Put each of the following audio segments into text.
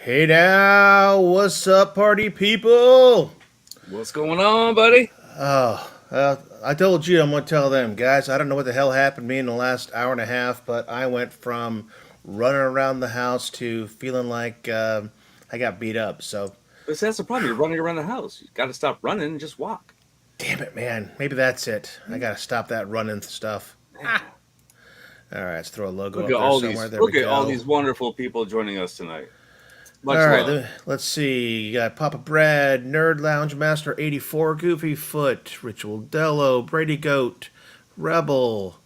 Hey now, what's up, party people? What's going on, buddy? I told you I'm gonna tell them, guys. I don't know what the hell happened to me in the last hour and a half, but I went from running around the house to feeling like I got beat up. So, That's the problem. You're running around the house. You got to stop running and just walk. damn it, man. Maybe that's it. I Hmm? gotta stop that running stuff. Man, All right, let's throw a logo look up at there all somewhere. these. There we Look at all go. these wonderful people joining us tonight. All Much right, love. let's see. You got Papa Brad, Nerd Lounge Master 84, Goofy Foot, Ritual Dello, Brady Goat, Rebel,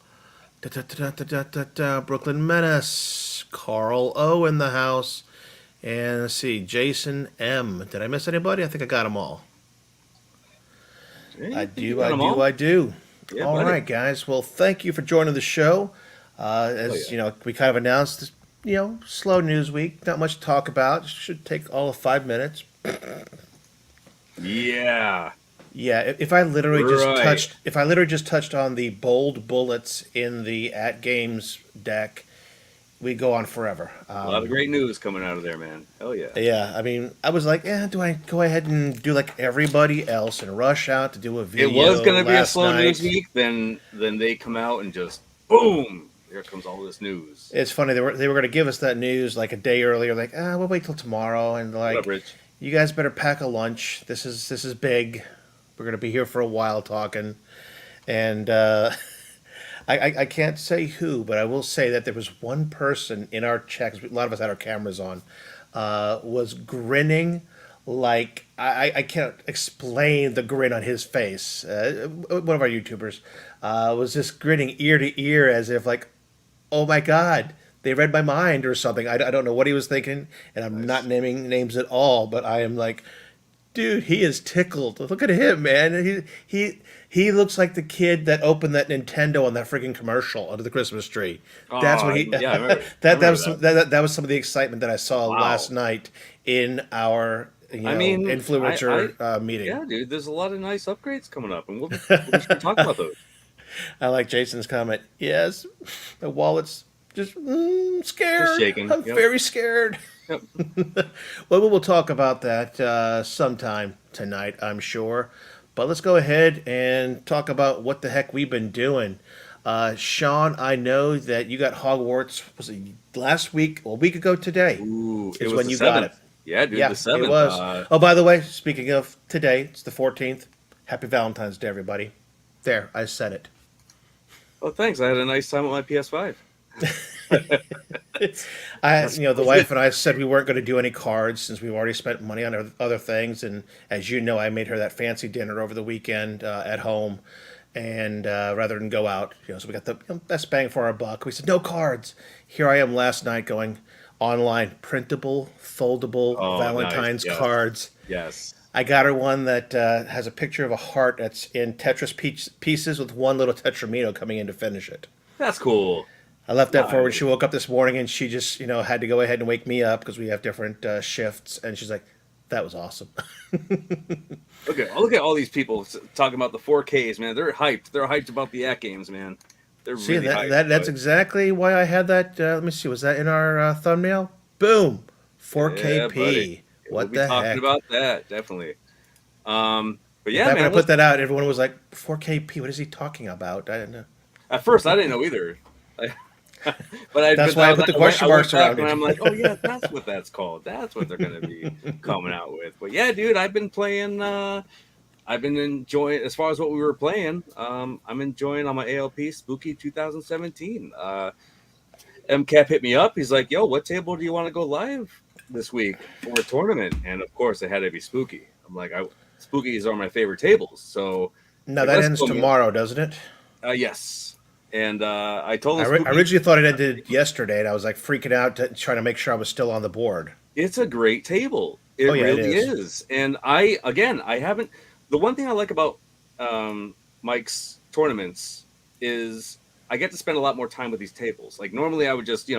Brooklyn Menace, Carl O in the house, and let's see, Jason M. Did I miss anybody? I think I got them all. Hey, I I think you do, got I them do, all. I do. Yeah, All buddy. right, guys. Well, thank you for joining the show. Oh As yeah. you know, we kind of announced this, slow news week. Not much to talk about. Should take all of 5 minutes. Yeah. Yeah, Right. if I literally just touched on the bold bullets in the AtGames deck, we go on forever. A lot of great news coming out of there, man. Hell yeah. Yeah, I mean, I was like, do I go ahead and do like everybody else and rush out to do a It was video gonna be a last slow news night? week. Then they come out and just boom. Here comes all this news. It's funny they were going to give us that news like a day earlier, like, we'll wait till tomorrow, and What up, like, Rich? you guys better pack a lunch. This is big. We're going to be here for a while talking, and I can't say who, but I will say that there was one person in our chat, 'cause a lot of us had our cameras on, was grinning like I can't explain the grin on his face. One of our YouTubers was just grinning ear to ear as if like, oh my God, they read my mind or something. I don't know what he was thinking, and I'm not Nice. naming names at all, but I am like, dude, he is tickled. Look at him, man. He looks like the kid that opened that Nintendo on that freaking commercial under the Christmas tree. That's what Oh he. yeah, I remember. I That remember was that. that was some of the excitement that I saw last Wow. night in our I mean, influencer meeting. yeah, dude. There's a lot of nice upgrades coming up, and we'll be sure to talk about those. I like Jason's comment. Yes, the wallet's just Just scared. shaking. I'm Yep. very scared. Yep. Well, we will talk about that sometime tonight, I'm sure. But let's go ahead and talk about what the heck we've been doing. Sean, I know that you got Hogwarts, was it last week, a week ago today, Ooh, it is was when the you got it. seventh. Yeah, dude, Yeah, the it seventh. was. Oh, by the way, speaking of today, it's the 14th. Happy Valentine's Day, everybody. There, I said it. Oh, thanks. I had a nice time with my PS5. That's The good. wife and I said we weren't going to do any cards since we've already spent money on other things. And as you know, I made her that fancy dinner over the weekend at home, and rather than go out, so we got the best bang for our buck. We said no cards. Here I am last night going online, printable, foldable Oh, nice. Valentine's Yes, cards. yes. I got her one that has a picture of a heart that's in Tetris pieces with one little Tetramino coming in to finish it. That's cool. I left that for her when she Nice. woke up this morning, and she just, had to go ahead and wake me up because we have different shifts. And she's like, "That was awesome." Look at all these people talking about the 4Ks, man. They're hyped. They're hyped about the AtGames, man. They're See, really hyped. that's exactly why I had that. Let me see, was that in our thumbnail? Boom, Yeah, buddy. 4KP. Yeah, we'll What be the talking heck? about that definitely. But In yeah, fact, when I man. put that out, everyone was like, "4KP? What is he talking about?" I didn't know. At first, I didn't know either. That's But why I put the question I went marks back around and it. I'm like, oh yeah, that's what that's called. That's what they're gonna be coming out with. But yeah, dude, I've been playing. I've been enjoying as far as what we were playing. I'm enjoying on my ALP Spooky 2017. MCap hit me up. He's like, yo, what table do you want to go live this week for a tournament? And of course, it had to be Spooky. I'm like, Spookies are my favorite tables. So No, like, that let's ends go. tomorrow, doesn't it? Yes. And I told I him Spooky. originally thought it ended yesterday, and I was like freaking out, trying to make sure I was still on the board. It's a great table. Oh It yeah, it really is. is. And I haven't. The one thing I like about Mike's tournaments is I get to spend a lot more time with these tables. Like normally, I would just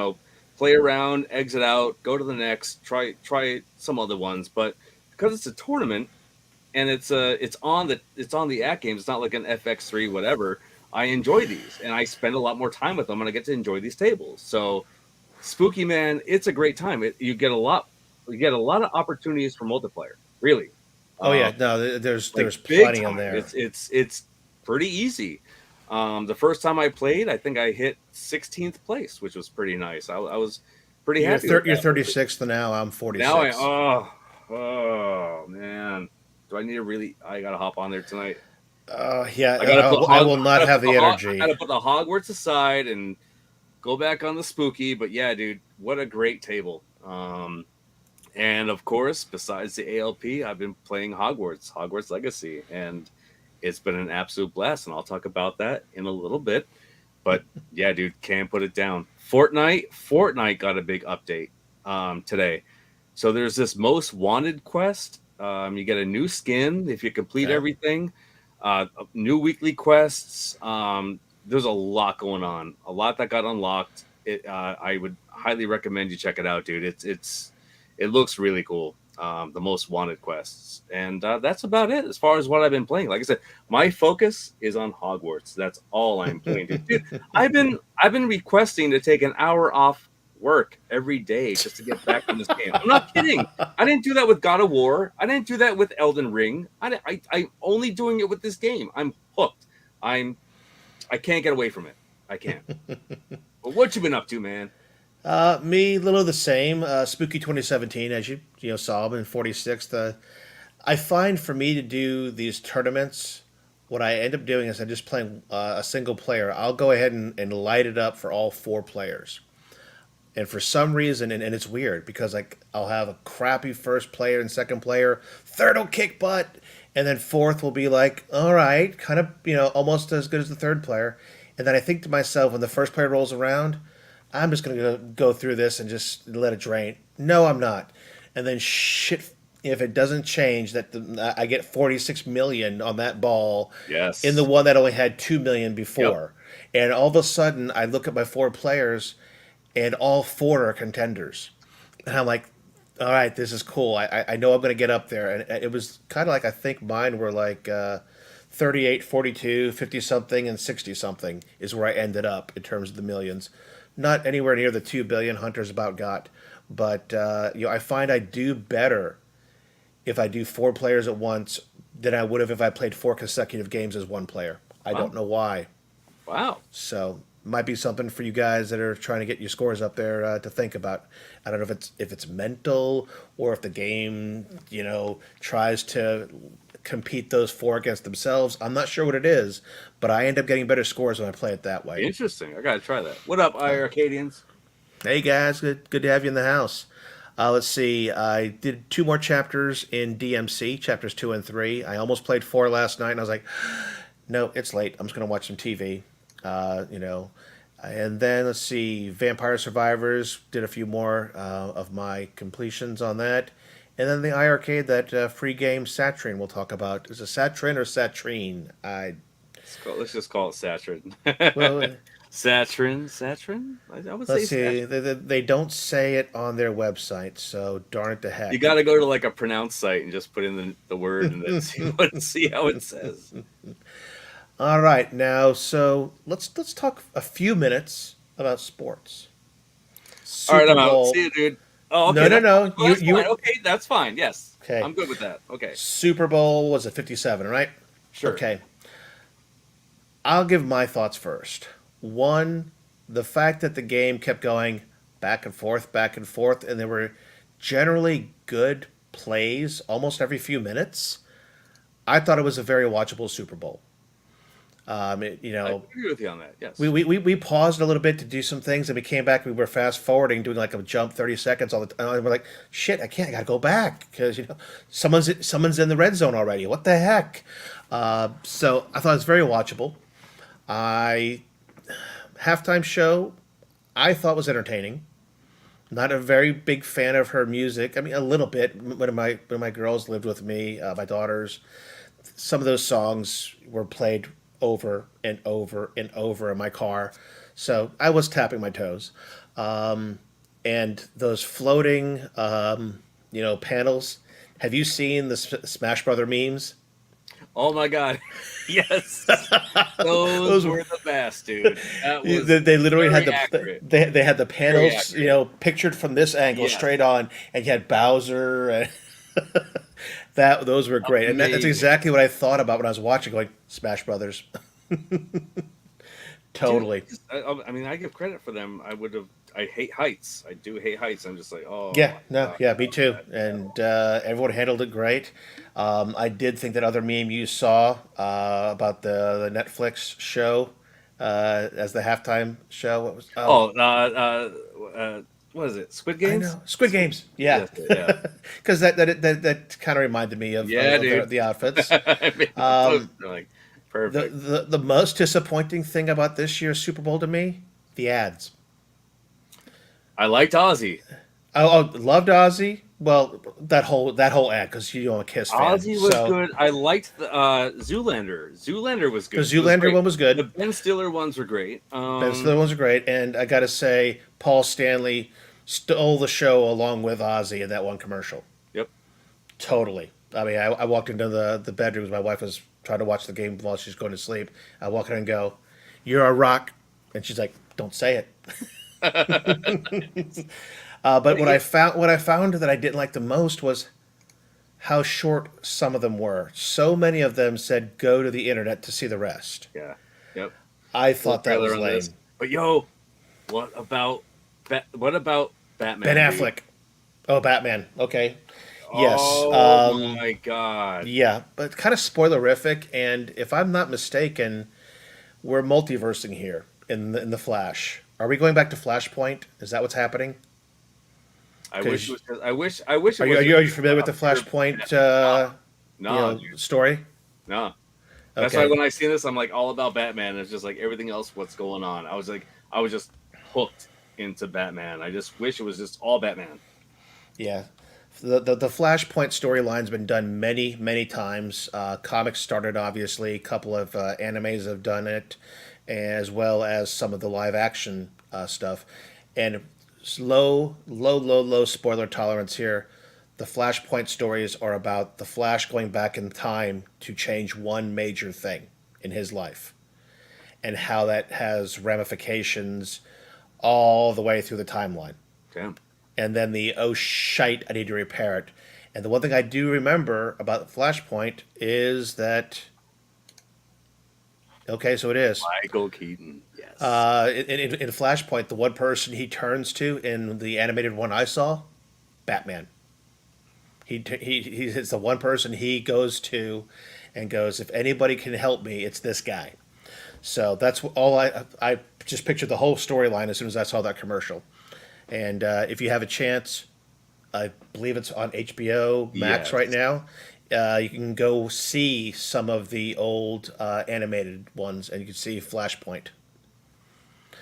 play around, exit out, go to the next, try some other ones. But because it's a tournament and it's on the Act Games, it's not like an FX3 whatever. I enjoy these and I spend a lot more time with them, and I get to enjoy these tables. So Spooky Man, it's a great time. You get a lot. you get a lot of opportunities for multiplayer. Really, Oh um, yeah, no, like there's big plenty on time. there. It's pretty easy. The first time I played, I think I hit 16th place, which was pretty nice. I was pretty happy with You're that. 36th now. I'm Now 46. oh man, do I need to really? I gotta hop on there tonight. Yeah, I gotta put I will not have the I energy. gotta put the Hogwarts aside and go back on the spooky. But yeah, dude, what a great table. And of course, besides the ALP, I've been playing Hogwarts Legacy, and it's been an absolute blast. And I'll talk about that in a little bit. But yeah, dude, can't put it down. Fortnite got a big update today. So there's this most wanted quest. You get a new skin if you complete Okay. everything. New weekly quests. There's a lot going on. A lot that got unlocked. I would highly recommend you check it out, dude. It looks really cool. The most wanted quests, and that's about it as far as what I've been playing. Like I said, my focus is on Hogwarts. That's all I'm playing. Dude, I've been requesting to take an hour off work every day just to get back in this game. I'm not kidding. I didn't do that with God of War. I didn't do that with Elden Ring. I'm only doing it with this game. I'm hooked. I can't get away from it. I can't. But what you been up to, man? Me, little the same. Spooky 2017, as you know saw, I'm in 46th. I find for me to do these tournaments, what I end up doing is I'm just playing a single player. I'll go ahead and light it up for all four players. And for some reason, and it's weird because like I'll have a crappy first player and second player, third will kick butt, and then fourth will be like, all right, kind of almost as good as the third player. And then I think to myself, when the first player rolls around, I'm just gonna go through this and just let it drain. No, I'm not. And then shit, if it doesn't change, I get 46 million on that ball, in the Yes. one that only had 2 million Yep. before. And all of a sudden, I look at my four players and all four are contenders. And I'm like, all right, this is cool. I know I'm going to get up there. And it was kind of like, I think mine were like 38, 42, 50 something, and 60 something is where I ended up in terms of the millions. Not anywhere near the 2 billion Hunters about got. But, I find I do better if I do four players at once than I would have if I played four consecutive games as one player. I don't Wow. know why. Wow. So might be something for you guys that are trying to get your scores up there to think about. I don't know if it's mental or if the game tries to compete those four against themselves. I'm not sure what it is, but I end up getting better scores when I play it that way. Interesting. I gotta try that. What up, Arcadians? Hey guys, good to have you in the house. Let's see. I did two more chapters in DMC, chapters 2 and 3. I almost played 4 last night, and I was like, no, it's late. I'm just gonna watch some TV. Uh, you know, and then let's see. Vampire Survivors did a few more of my completions on that, and then the iArcade, that free game Satryn we'll talk about. Is it Satryn or Satrine? I Let's just call it Satryn. well, Satryn. I would say let's see. Satryn. They don't say it on their website, so darn it to You heck. got to go to like a pronounced site and just put in the word and then see how it says. All right, now so let's talk a few minutes about sports. All right, Super I'm out. See Bowl. you, dude. Oh, No, okay. no, That's fine. no. Oh, You that's fine. you Okay, that's fine. Yes, okay? I'm good with that. Okay, Super Bowl was at 57, right? sure. Okay. I'll give my thoughts first. One, the fact that the game kept going back and forth, and there were generally good plays almost every few minutes. I thought it was a very watchable Super Bowl. Um, it- you I know, agree with you on that. we, Yes. we, we, we paused a little bit to do some things, and we came back. We were fast forwarding, doing like a jump 30 seconds all the time. And we're like, shit, I can't. I gotta go back because someone's in the red zone already. What the heck? So I thought it was very watchable. I halftime show I thought was entertaining. Not a very big fan of her music. I mean, a little bit. When my girls lived with me, my daughters, some of those songs were played over and over and over in my car, so I was tapping my toes. And those floating, panels. Have you seen the Smash Brother memes? Oh my god, yes, those Those were were the best, dude. That was they literally had very the accurate, they had the very panels, accurate. pictured from this angle Yes, straight on, and you had Bowser and that those were great, and that's amazing, exactly what I thought about when I was watching, going Smash Brothers, dude. totally. I mean, I give credit for them. I would have. I hate heights. I do hate heights. I'm just like, oh Yeah, my no, god, yeah, that me was too. bad. And everyone handled it great. I did think that other meme you saw about the Netflix show as the halftime show. What was? Oh, Oh, what is it? Squid I Games? know, Squid Games. Yeah, Yes, yeah, because that kind of reminded me yeah, of dude. the outfits. I made the post. I'm like, The, perfect. the the most disappointing thing about this year's Super Bowl to me, the ads. I liked Ozzy. I loved Ozzy. Well, that whole ad because I'm a Kiss fan. Ozzy was So good. I liked the Zoolander. Zoolander was the good. It was Zoolander great. one was The good. Ben Stiller ones were great. Ben Stiller ones are great, and I got to say, Paul Stanley stole the show along with Ozzy in that one commercial. Yep. Totally. I mean, I walked into the bedrooms. My wife was trying to watch the game while she's going to sleep. I walk in and go, "You're a rock," and she's like, "Don't say it." But Yeah, what I found that I didn't like the most was how short some of them were. So many of them said, "Go to the internet to see the rest." yeah. Yep. I Full thought that trailer was on this. lame. But yo, what about what about Ben Batman, dude? Affleck. Oh, Batman. Okay. Yes. Oh my god. Yeah, but kind of spoilerific. And if I'm not mistaken, we're multiversing here in the Flash. Are we going back to Flashpoint? Is that what's happening? I wish it Because was just, I wish it was are just you familiar with a the pure Flashpoint no, dude. story? No. That's why Okay. when I see this, I'm like all about Batman. It's just like everything else, what's going on. I was just hooked into Batman. I just wish it was just all Batman. Yeah. The Flashpoint storyline's been done many times. Comics started, obviously. A couple of animes have done it, as well as some of the live action stuff. And low spoiler tolerance here. The Flashpoint stories are about the Flash going back in time to change one major thing in his life, and how that has ramifications all the way through the timeline. Damn. And then the oh shite, I need to repair it. And the one thing I do remember about Flashpoint is that okay, so it is Michael Keaton. Yes. in Flashpoint, the one person he turns to in the animated one I saw, Batman. He's the one person he goes to, and goes, if anybody can help me, it's this guy. So that's all I just pictured the whole storyline as soon as I saw that commercial. And if you have a chance, I believe it's on HBO Max right Yes. now. You can go see some of the old animated ones, and you can see Flashpoint.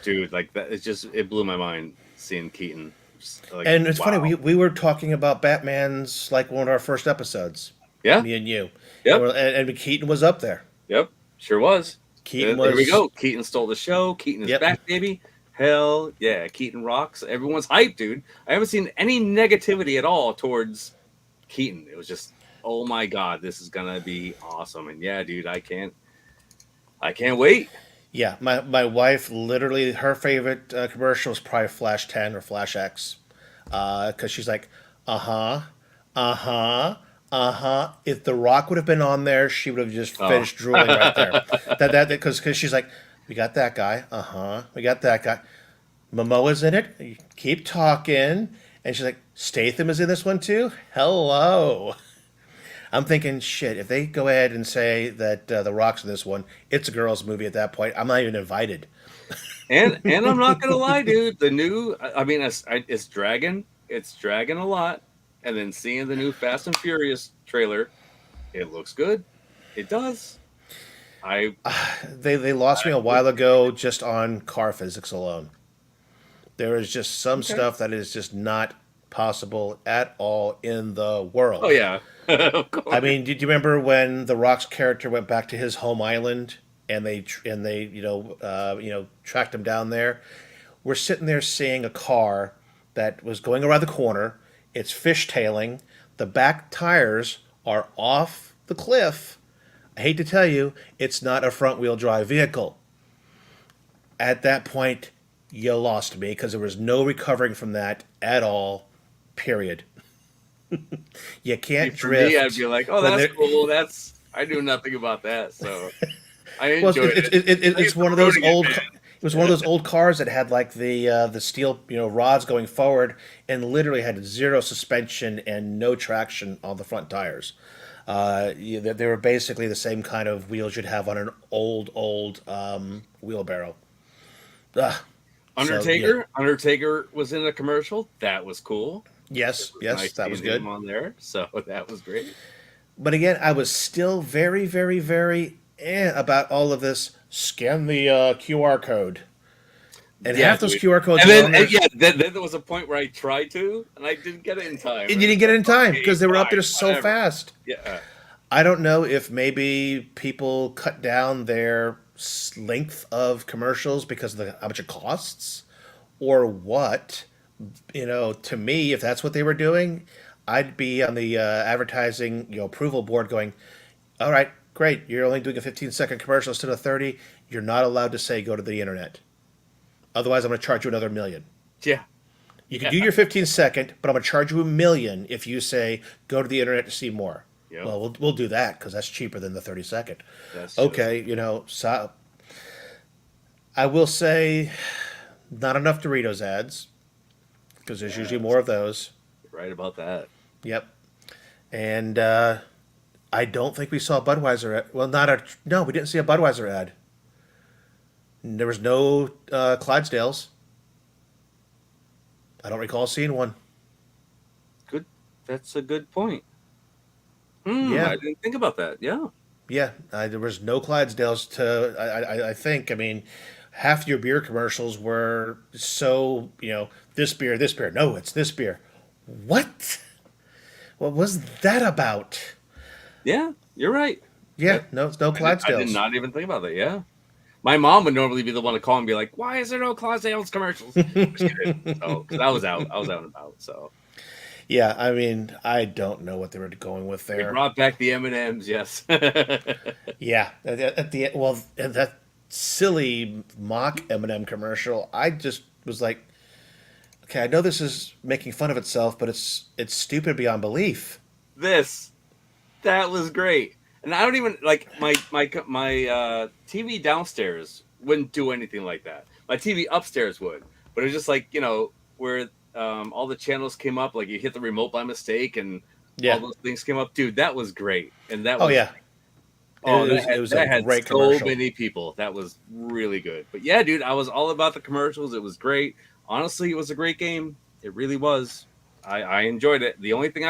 Dude, like that it blew my mind seeing Keaton. Just like And it's funny, wow. we were talking about Batman's like one of our first episodes, Yeah. me and you, Yep. and Keaton was up there. Yep. Sure was. Keaton There we was, go. Keaton stole the show. Keaton is yep, back, baby. Hell yeah. Keaton rocks. Everyone's hyped, dude. I haven't seen any negativity at all towards Keaton. It was just, oh my god, this is gonna be awesome. And yeah, dude, I can't wait. yeah. My wife literally her favorite commercial is probably Flash 10 or Flash X, because she's like, uh huh, uh huh. If The Rock would have been on there, she would have just Oh. finished drooling right there. That because she's like, we got that guy. We got that guy. Momoa's in it. You keep talking, and she's like, Statham is in this one too. Hello. I'm thinking, shit. If they go ahead and say that The Rock's in this one, it's a girls' movie at that point. I'm not even invited. And I'm not gonna lie, dude. The new, I mean, it's dragging a lot. And then seeing the new Fast and Furious trailer, it looks good. It does. I They lost me a while ago just on car physics alone. There is just some okay. stuff that is just not possible at all in the Oh world. yeah, of I course. mean, did you remember when The Rock's character went back to his home island and they tracked him down there? We're sitting there seeing a car that was going around the corner. It's fishtailing. The back tires are off the cliff. I hate to tell you, it's not a front wheel drive vehicle. At that point, you lost me because there was no recovering from that at all. Period. You See, can't for me, I'd drift be like, "Oh, when that's there. cool. That's I knew nothing about that, so I Well, enjoyed it. it's Thanks for one of those ruining it, old. man." It was one of those old cars that had like the steel rods going forward and literally had zero suspension and no traction on the front tires. They were basically the same kind of wheels you'd have on an old wheelbarrow. Ugh. So yeah, Undertaker was in a commercial. That was cool. It yes, was yes, nice that was seeing him good. on there, so that was great. But again, I was still very, very, very about all of this. Scan the QR code, and Yeah, half those dude. QR codes And were then, on there, yeah, then there was a point where I tried to, and I didn't get it in time. and And you didn't it's get it like, in time okay, because they were up fine, there so whatever. fast. Yeah, I don't know if maybe people cut down their length of commercials because of how much it costs, or what. To me, if that's what they were doing, I'd be on the advertising approval board going, all right, great. You're only doing a 15-second commercial instead of 30. You're not allowed to say go to the internet. Otherwise, I'm going to charge you another million. yeah, You can yeah. do your 15-second, but I'm going to charge you a million if you say go to the internet to see more. Yep, Well, we'll do that because that's cheaper than the 30-second. that's just Okay, so I will say not enough Doritos ads because there's usually yeah. more of those. Right about that. Yep. And I don't think we saw a Budweiser ad. Well, no, we didn't see a Budweiser ad. There was no Clydesdales. I don't recall seeing one. Good. That's a good point. Yeah, I didn't think about that. Yeah, yeah. There was no Clydesdales to. I think. I mean, half your beer commercials were so this beer, this beer. No, it's this beer. What? What was that about? yeah. You're right. Yeah, no, it's no I did Clydesdales. not even think about that. Yeah. My mom would normally be the one to call and be like, "Why is there no Clydesdales commercials?" But she didn't. So, because I was out and about. So Yeah, I mean, I don't know what they were going with they there. brought back the M&Ms. Yes. Yeah, at the well, that silly mock Eminem commercial, I just was like, okay, I know this is making fun of itself, but it's stupid beyond belief. this that was great, and I don't even like my TV downstairs wouldn't do anything like that. My TV upstairs would, but it was just like where all the channels came up, like you hit the remote by mistake, and all Yeah. those things came up. Dude, that was great, and that Oh was yeah, oh it was a that had great so commercial. many people. That was really good. But yeah, dude, I was all about the commercials. It was great. Honestly, it was a great game. It really was. I enjoyed it. The only thing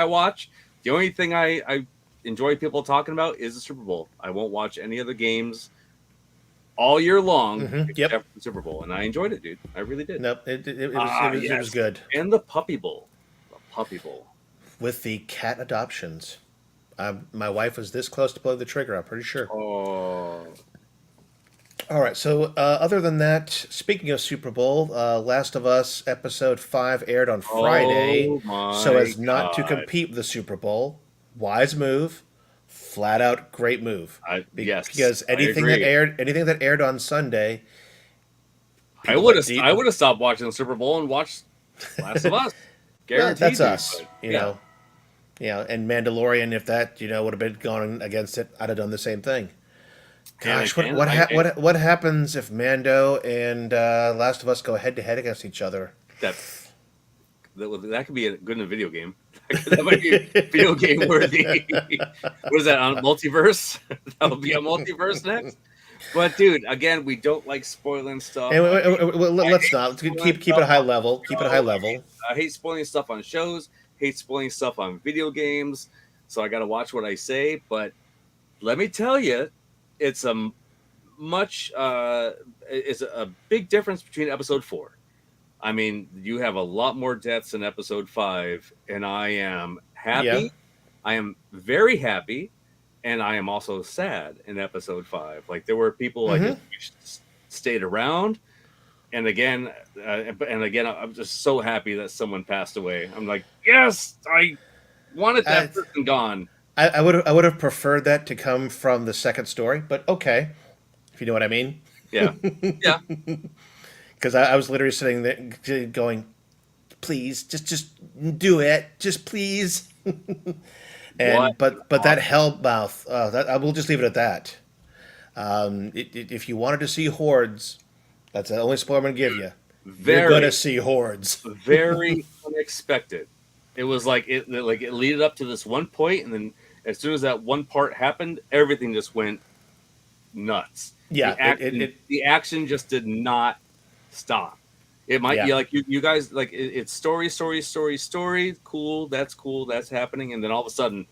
I enjoy people talking about is the Super Bowl. I won't watch any other games all year long Yep. except for the Super Bowl, and I enjoyed it, dude. I really did. Nope. It was Yes, good and the Puppy Bowl, the Puppy Bowl. with the cat adoptions. My wife was this close to pulling the trigger. I'm pretty sure. Oh, All right. So, other than that, speaking of Super Bowl, Last of Us episode 5 aired on Friday, oh so my as not to God! compete with the Super Bowl. Wise move, flat out great move. Yes, Because I agree. anything that aired on Sunday, I people would like have I would have stopped watching the Super Bowl and watched Last of Us. well, Guaranteed, that's dude. us, But yeah, and Mandalorian. If that would have been going against it, I'd have done the same thing. and Gosh, again, what happens if Mando and Last of Us go head to head against each other? that's that could be good in a video game. That might be video game worthy. What is that on multiverse? That'll be a multiverse next. But dude, again, we don't like spoiling stuff. And I let's hate not spoiling keep it a stuff high on level. Keep it a high shows. level. I hate spoiling stuff on shows. Hate spoiling stuff on video games. So I got to watch what I say. But let me tell you, it's a much. It's a big difference between episode 4. I mean, you have a lot more deaths in episode 5, and I am Yeah. happy. I am very happy, and I am also sad in episode 5. Like there were people I Mm-hmm. just wish stayed around, and again, I'm just so happy that someone passed away. I'm like, yes, I wanted Uh, that person gone. I would have preferred that to come from the second story, but okay, if you know what I mean. Yeah, yeah. Because I was literally sitting there going, please, just do it, just please. What And an but that awesome, hell mouth, that I will just leave it at that. If you wanted to see hordes, that's the only spoiler I'm gonna give you. You're gonna very, see hordes. very unexpected. It was like it leaded up to this one point, and then as soon as that one part happened, everything just went nuts. Yeah, The action just did not stop. It might yeah, you like you guys like it's story, story, story, story. Cool. That's happening, and then all of a sudden,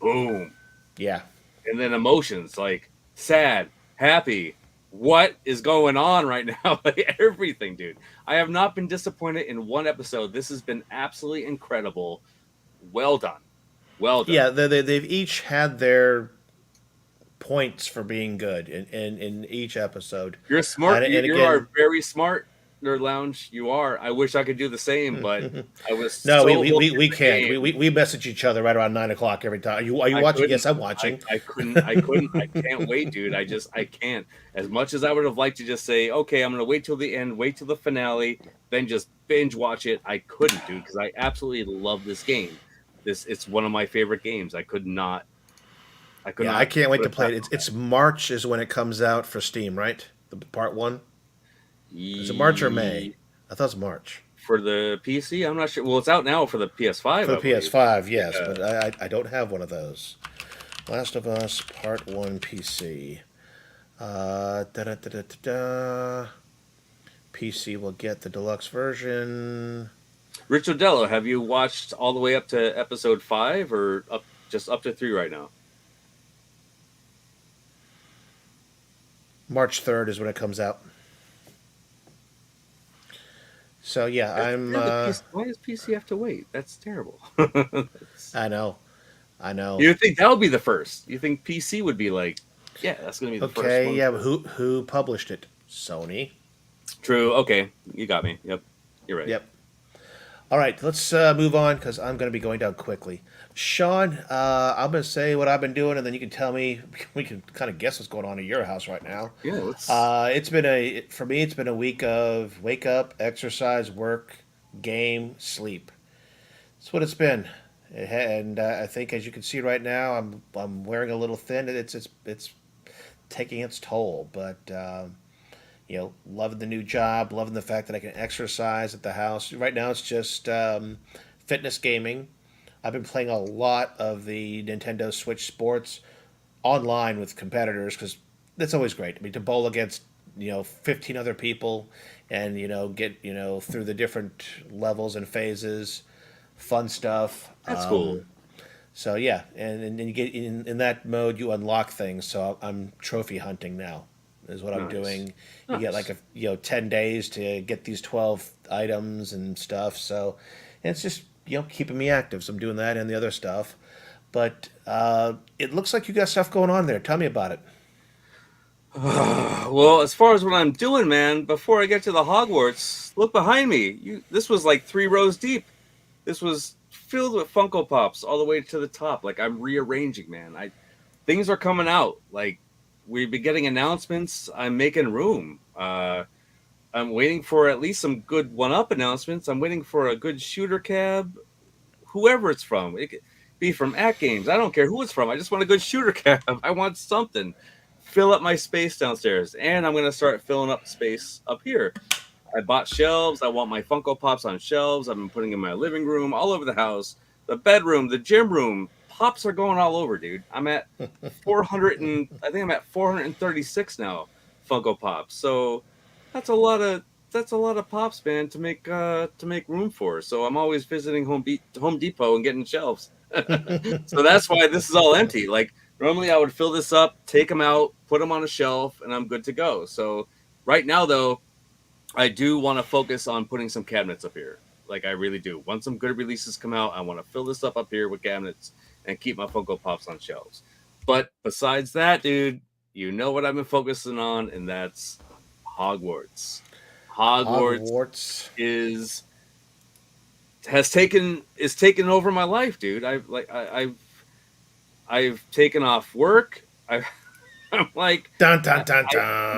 boom, yeah. and then emotions like sad, happy. What is going on right now? Like everything, dude. I have not been disappointed in one episode. This has been absolutely incredible. Well done. Well done. Yeah, they've each had their points for being good in each episode. You're smart. And You are again, very smart, Nerd Lounge. You are. I wish I could do the same, but I was no, we, so we, hooked we, in we the can't. We, game. we, we message each other right around 9 o'clock every time. Are you I watching? couldn't. Yes, I'm watching. I couldn't. I couldn't. I can't wait, dude. I can't. As much as I would have liked to just say, okay, I'm gonna wait till the end, wait till the finale, then just binge watch it. I couldn't, dude, because I absolutely love this game. It's one of my favorite games. I could not. I could Yeah, I not can't wait put to it play it. past It's March is when it comes out for Steam, right? The part one. Is it March or May? that. I thought it was March. For the PC, I'm not sure. Well, it's out now for the PS5, For the I believe. PS5, yes, Yeah. but I don't have one of those. Last of Us Part 1 PC. Da da da da da. PC will get the deluxe version. Rich Odello, have you watched all the way up to episode 5 or just up to 3 right now? March 3rd is when it comes out. So yeah, I'm. Yeah, why does PC have to wait? That's terrible. I know, I know. You would think that would be the first. You think PC would be like, yeah, that's going to be the first Okay, one. yeah, but who published it? Sony. True. Okay. You got me. Yep. You're right. Yep. All right, let's move on because I'm going to be going down quickly. Sean, I'm going to say what I've been doing, and then you can tell me. We can kind of guess what's going on at your house right now. Yeah, let's. It's been for me. It's been a week of wake up, exercise, work, game, sleep. That's what it's been, and I think as you can see right now, I'm wearing a little thin. It's taking its toll, but loving the new job, loving the fact that I can exercise at the house. Right now, it's just fitness gaming. I've been playing a lot of the Nintendo Switch Sports online with competitors because that's always great. I mean, to bowl against 15 other people and get through the different levels and phases, fun stuff. That's cool. So yeah, and you get in that mode, you unlock things. So I'm trophy hunting now, is what I'm Nice. doing. You get Nice. like 10 days to get these 12 items and stuff. So it's just keeping me active. So I'm doing that and the other stuff. But it looks like you got stuff going on there. Tell me about it. Well, as far as what I'm doing, man, before I get to the Hogwarts, look behind me. This was like 3 rows deep. This was filled with Funko Pops all the way to the top. Like I'm rearranging, man. Things are coming out. Like we've been getting announcements. I'm making room. I'm waiting for at least some good one-up announcements. I'm waiting for a good shooter cab, whoever it's from. It could be from AtGames. I don't care who it's from. I just want a good shooter cab. I want something. Fill up my space downstairs, and I'm going to start filling up space up here. I bought shelves. I want my Funko Pops on shelves. I've been putting in my living room, all over the house, the bedroom, the gym room. Pops are going all over, dude. I'm at 400 and I think I'm at 436 now Funko Pops. So that's a lot of pops, man, to make room for. So I'm always visiting Home Depot and getting shelves. So that's why this is all empty. Like normally I would fill this up, take them out, put them on a shelf, and I'm good to go. So right now though, I do want to focus on putting some cabinets up here. Like I really do. Once some good releases come out, I want to fill this up here with cabinets and keep my Funko Pops on shelves. But besides that, dude, you know what I've been focusing on, and that's Hogwarts. Hogwarts Hogwarts. is is taken over my life, dude. I've I've taken off work. I'm like, Dun dun I, dun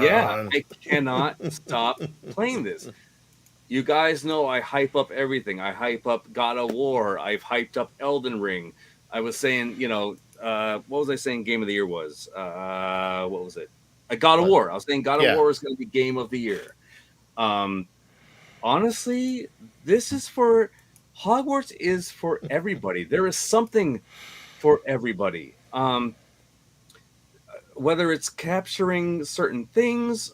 yeah, dun. I cannot stop playing this. You guys know I hype up everything. I hype up God of War. I've hyped up Elden Ring. I was saying, what was I saying? Game of the year was what was it? God of What? War. I was saying God of Yeah. War is going to be Game of the Year. Um, honestly, this is for Hogwarts is for everybody. There is something for everybody. Whether it's capturing certain things,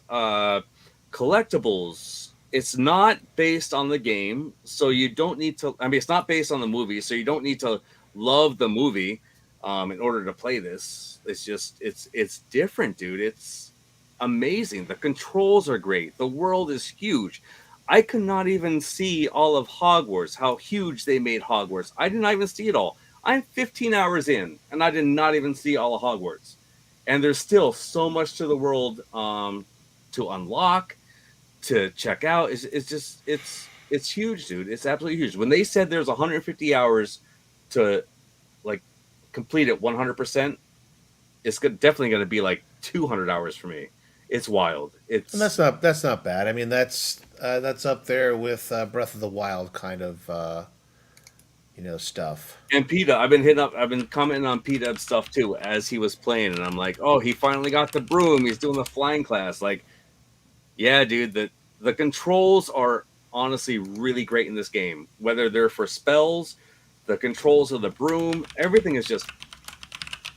collectibles. It's not based on the game, so you don't need to. I mean, it's not based on the movie, so you don't need to love the movie in order to play this. It's just it's different, dude. It's amazing. The controls are great. The world is huge. I could not even see all of Hogwarts. How huge they made Hogwarts. I did not even see it all. I'm 15 hours in, and I did not even see all of Hogwarts, and there's still so much to the world to unlock, to check out. It's just it's huge, dude. It's absolutely huge. When they said there's 150 hours to like complete it 100%, it's definitely going to be like 200 hours for me. It's wild. And It's that's not bad. I mean, that's up there with Breath of the Wild kind of stuff. and PETA. I've been commenting on PETA stuff too as he was playing, and I'm like, oh, he finally got the broom. He's doing the flying class. Like, yeah, dude, the controls are honestly really great in this game. Whether they're for spells, the controls of the broom, everything is just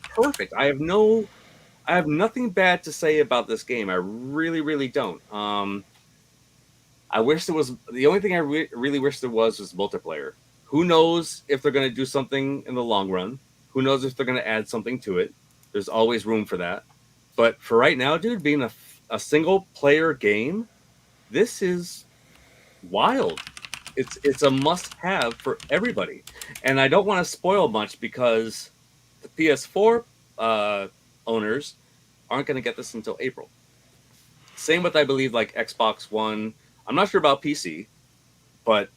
perfect. I have nothing bad to say about this game. I really, really don't. I wish there was the only thing I really wish there was multiplayer. Who knows if they're going to do something in the long run? Who knows if they're going to add something to it? There's always room for that. But for right now, dude, being a single player game, this is wild. It's a must have for everybody. And I don't want to spoil much because the PS4 owners aren't going to get this until April. Same with, I believe, like Xbox One. I'm not sure about PC, but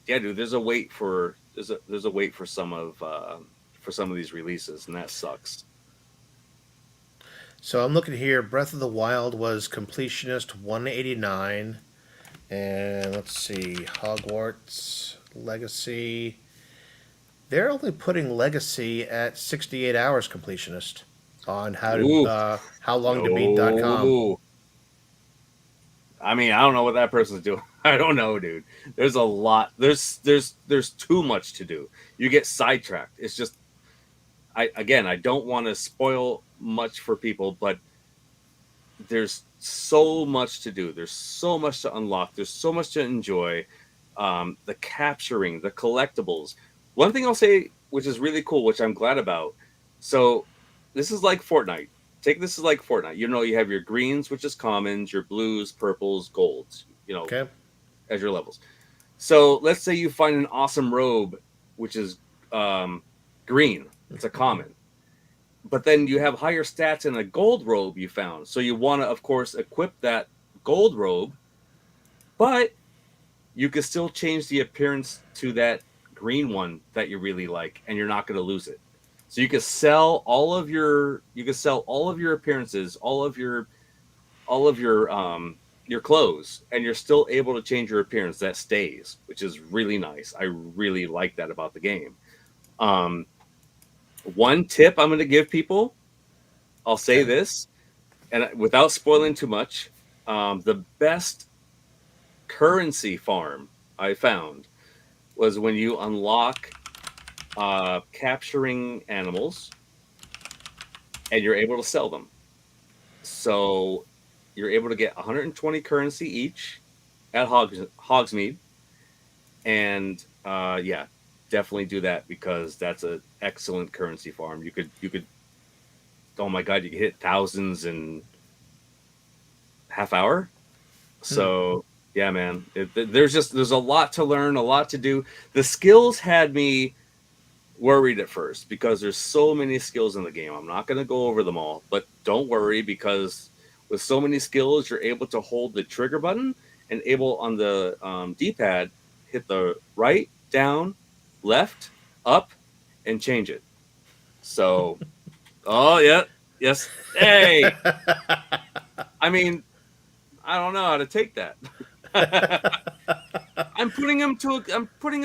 yeah, dude, there's a wait for some of these releases, and that sucks. So I'm looking here. Breath of the Wild was completionist 189, and let's see, Hogwarts Legacy. They're only putting Legacy at 68 hours completionist on Ooh, how long to beat.com. no. I mean, I don't know what that person's doing. I don't know, dude. There's a lot. There's too much to do. You get sidetracked. It's just I don't want to spoil much for people, but there's so much to do. There's so much to unlock. There's so much to enjoy. The capturing, the collectibles. One thing I'll say, which is really cool, which I'm glad about. So this is like Fortnite. Take this as like Fortnite. You know, you have your greens, which is commons, your blues, purples, golds. Okay. As your levels. So let's say you find an awesome robe, which is um, green. It's a common, but then you have higher stats in a gold robe you found. So you want to, of course, equip that gold robe, but you can still change the appearance to that green one that you really like, and you're not going to lose it. So you can sell all of your appearances, all of your clothes, and you're still able to change your appearance. That stays, which is really nice. I really like that about the game. Um, one tip I'm going to give people, I'll say Okay. this, and without spoiling too much, the best currency farm I found was when you unlock capturing animals and you're able to sell them. So you're able to get 120 currency each at Hogsmeade, and yeah, definitely do that because that's an excellent currency farm. You could oh my god, you could hit thousands in half hour. Hmm. So yeah, man, there's a lot to learn, a lot to do. The skills had me worried at first because there's so many skills in the game. I'm not going to go over them all, but don't worry because with so many skills, you're able to hold the trigger button and able on the D-pad hit the right, down, left, up, and change it. So, oh yeah, yes. Hey, I mean, I don't know how to take that. I'm putting him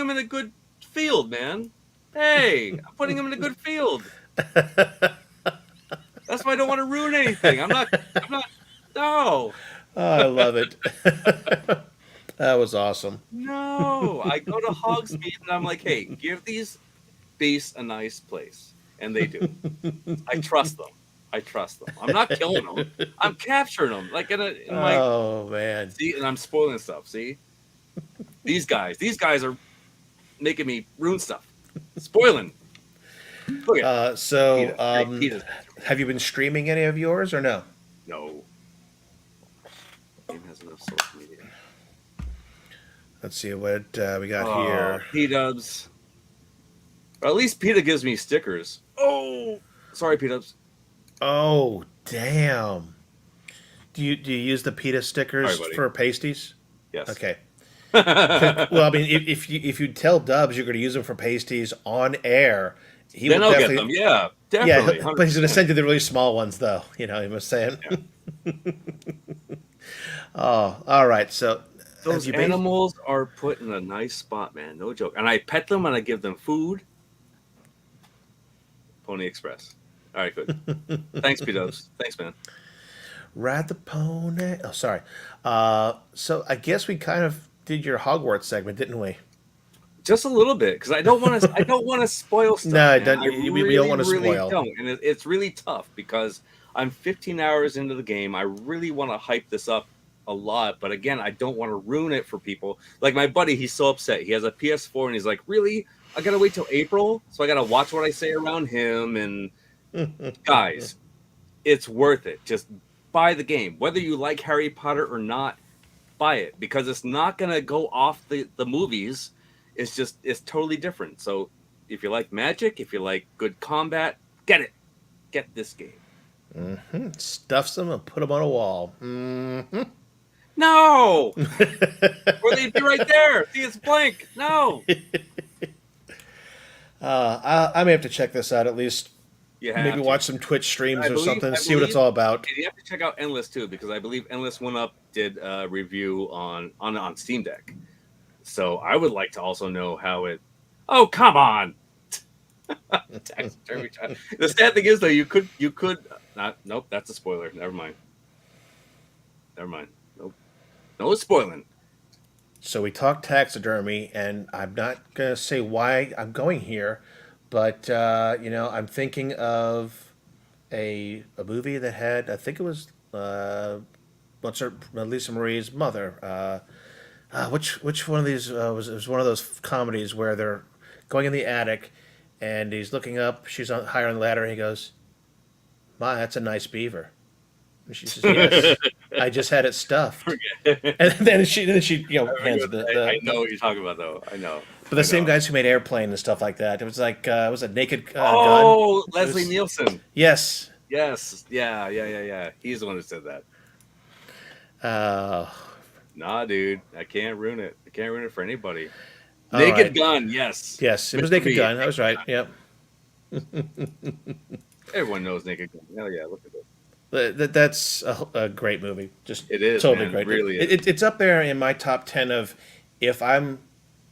in a good field, man. Hey, I'm putting him in a good field. That's why I don't want to ruin anything. I'm not. No, Oh, I love it. That was awesome. no. I go to Hogsmeade and I'm like, hey, give these beasts a nice place, and they do. I trust them. I trust them. I'm not killing them. I'm capturing them. Like in my Oh man. see, and I'm spoiling stuff. See, these guys are making me ruin stuff. Spoiling. Look at So, PETA. Hey, PETA's have you been streaming any of yours or no? no. Game has enough social media. Let's see what we got here. P-dubs. Or at least PETA gives me stickers. Oh, sorry, P-dubs. Oh, damn. Do you use the pita Sorry, stickers buddy. for pasties? Yes. Okay. Well, I mean, if you tell Dubs you're going to use them for pasties on air, he Then will I'll get definitely. them. Yeah, Yeah, definitely. but he's going to 100%. send you the really small ones, though. You know, he was saying. Yeah. Oh, all right. So, have Those you been? animals are put in a nice spot, man. No joke. And I pet them and I give them food. Pony Express. All right, good. Thanks, P-dubs. Thanks, man. Ride the pony. Oh, sorry. So I guess we kind of did your Hogwarts segment, didn't we? Just a little bit, because I don't want to. I don't want to spoil stuff, No, it man. doesn't, I we don't really, want to really spoil. don't, and it's really tough because I'm 15 hours into the game. I really want to hype this up a lot, but again, I don't want to ruin it for people. Like my buddy, he's so upset. He has a PS4, and he's like, "Really? I gotta wait till April, so I gotta watch what I say around him." And guys, it's worth it. Just buy the game, whether you like Harry Potter or not. Buy it because it's not gonna go off the movies. It's totally different. So if you like magic, if you like good combat, get it. Get this game. Stuffs them and put them on a wall. No, or they'd be right there. See, it's blank. No, I may have to check this out at least. you Maybe have to. watch some Twitch streams I or believe. something. I See what it's believe. all about. And you have to check out Endless too, because I believe Endless One Up did a review on Steam Deck. So I would like to also know how it. Oh, come on. Taxidermy time. The sad thing is though, you could not. Nope, that's a spoiler. Never mind. Nope, no spoiling. So we talked taxidermy, and I'm not gonna say why I'm going here, but I'm thinking of a movie that had, I think it was what's her Lisa Marie's mother. Which one of these was it was one of those comedies where they're going in the attic, and he's looking up. She's higher on the ladder, and he goes, "My, that's a nice beaver." And she says, "Yes, I just had it stuffed." And then she hands I know what you're talking about though. I know. but the I same know. guys who made Airplane and stuff like that. It was like it was a Naked Gun. Oh, It Leslie was, Nielsen. yes. Yes. Yeah. He's the one who said that. Uh, Nah, dude. I can't ruin it. I can't ruin it for anybody. all Naked right. Gun. Yes. Yes, it was Mr. Naked B. Gun. I was right. Yep. Everyone knows Naked Gun. Hell yeah. Look at it. That's a great movie. Just It is, totally man. great. Really It's up there in my top 10 of if I'm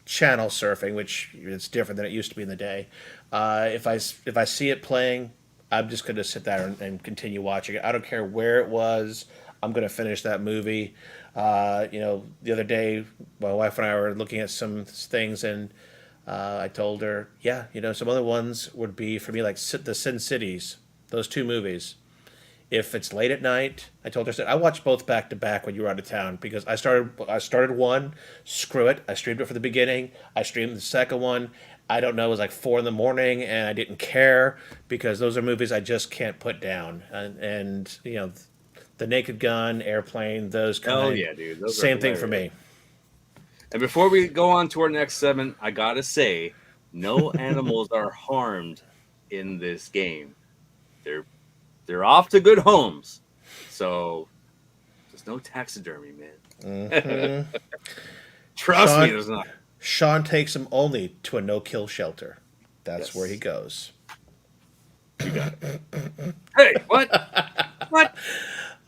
channel surfing, which it's different than it used to be in the day. If I see it playing, I'm just going to sit there and continue watching it. I don't care where it was. I'm going to finish that movie. The other day, my wife and I were looking at some things, and I told her, yeah, some other ones would be for me like the Sin Cities, those two movies. If it's late at night, I told her, I said, I watched both back to back when you were out of town because I started one, screw it, I streamed it from the beginning, I streamed the second one. I don't know, it was like 4 in the morning, and I didn't care because those are movies I just can't put down. And The Naked Gun, Airplane, those Hell kind. yeah, dude. Those are Same thing for hilarious. me. And before we go on to our next segment, I gotta say, no animals are harmed in this game. They're they're off to good homes. So there's no taxidermy, man. Trust me, Sean, there's not. Sean takes him only to a no-kill shelter. That's where he Yes. goes. You got it. Hey, what? What?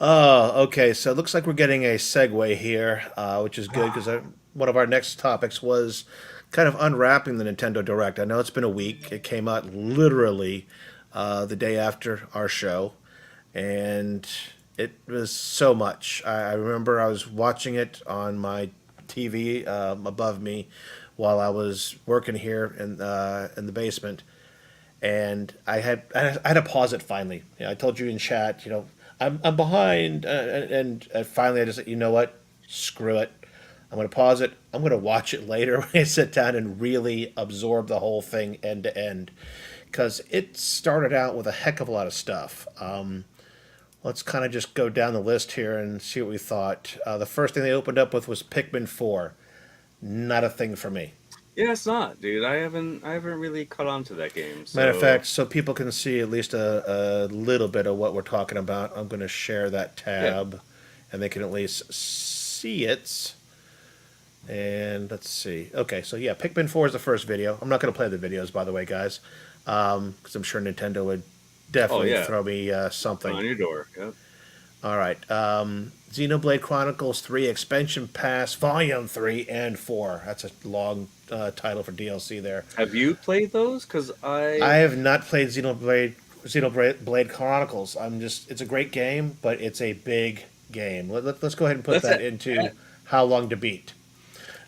Oh, okay. So it looks like we're getting a segue here, which is good because one of our next topics was kind of unwrapping the Nintendo Direct. I know it's been a week. It came out literally the day after our show, and it was so much. I remember I was watching it on my TV above me while I was working here in the basement, and I had to pause it finally. You know, I told you in chat, you know, I'm behind, and finally I just said, you know what, screw it. I'm going to pause it. I'm going to watch it later when I sit down and really absorb the whole thing end to end, because it started out with a heck of a lot of stuff. Let's kind of just go down the list here and see what we thought. The first thing they opened up with was Pikmin 4. Not a thing for me. Yeah, it's not, dude. I haven't really caught on to that game. Matter of So fact, so people can see at least a little bit of what we're talking about, I'm going to share that yeah. tab and they can at least see it. And let's see. Okay, so yeah, Pikmin 4 is the first video. I'm not going to play the videos, by the way, guys, because I'm sure Nintendo would Oh definitely yeah. throw me On something. your door. Yep. All right. Xenoblade Chronicles 3 Expansion Pass Volume 3 and 4. That's a long title for DLC there. Have you played those? Because I have not played Xenoblade Chronicles. It's a great game, but it's a big game. Let's go ahead and put let's that into how long to beat.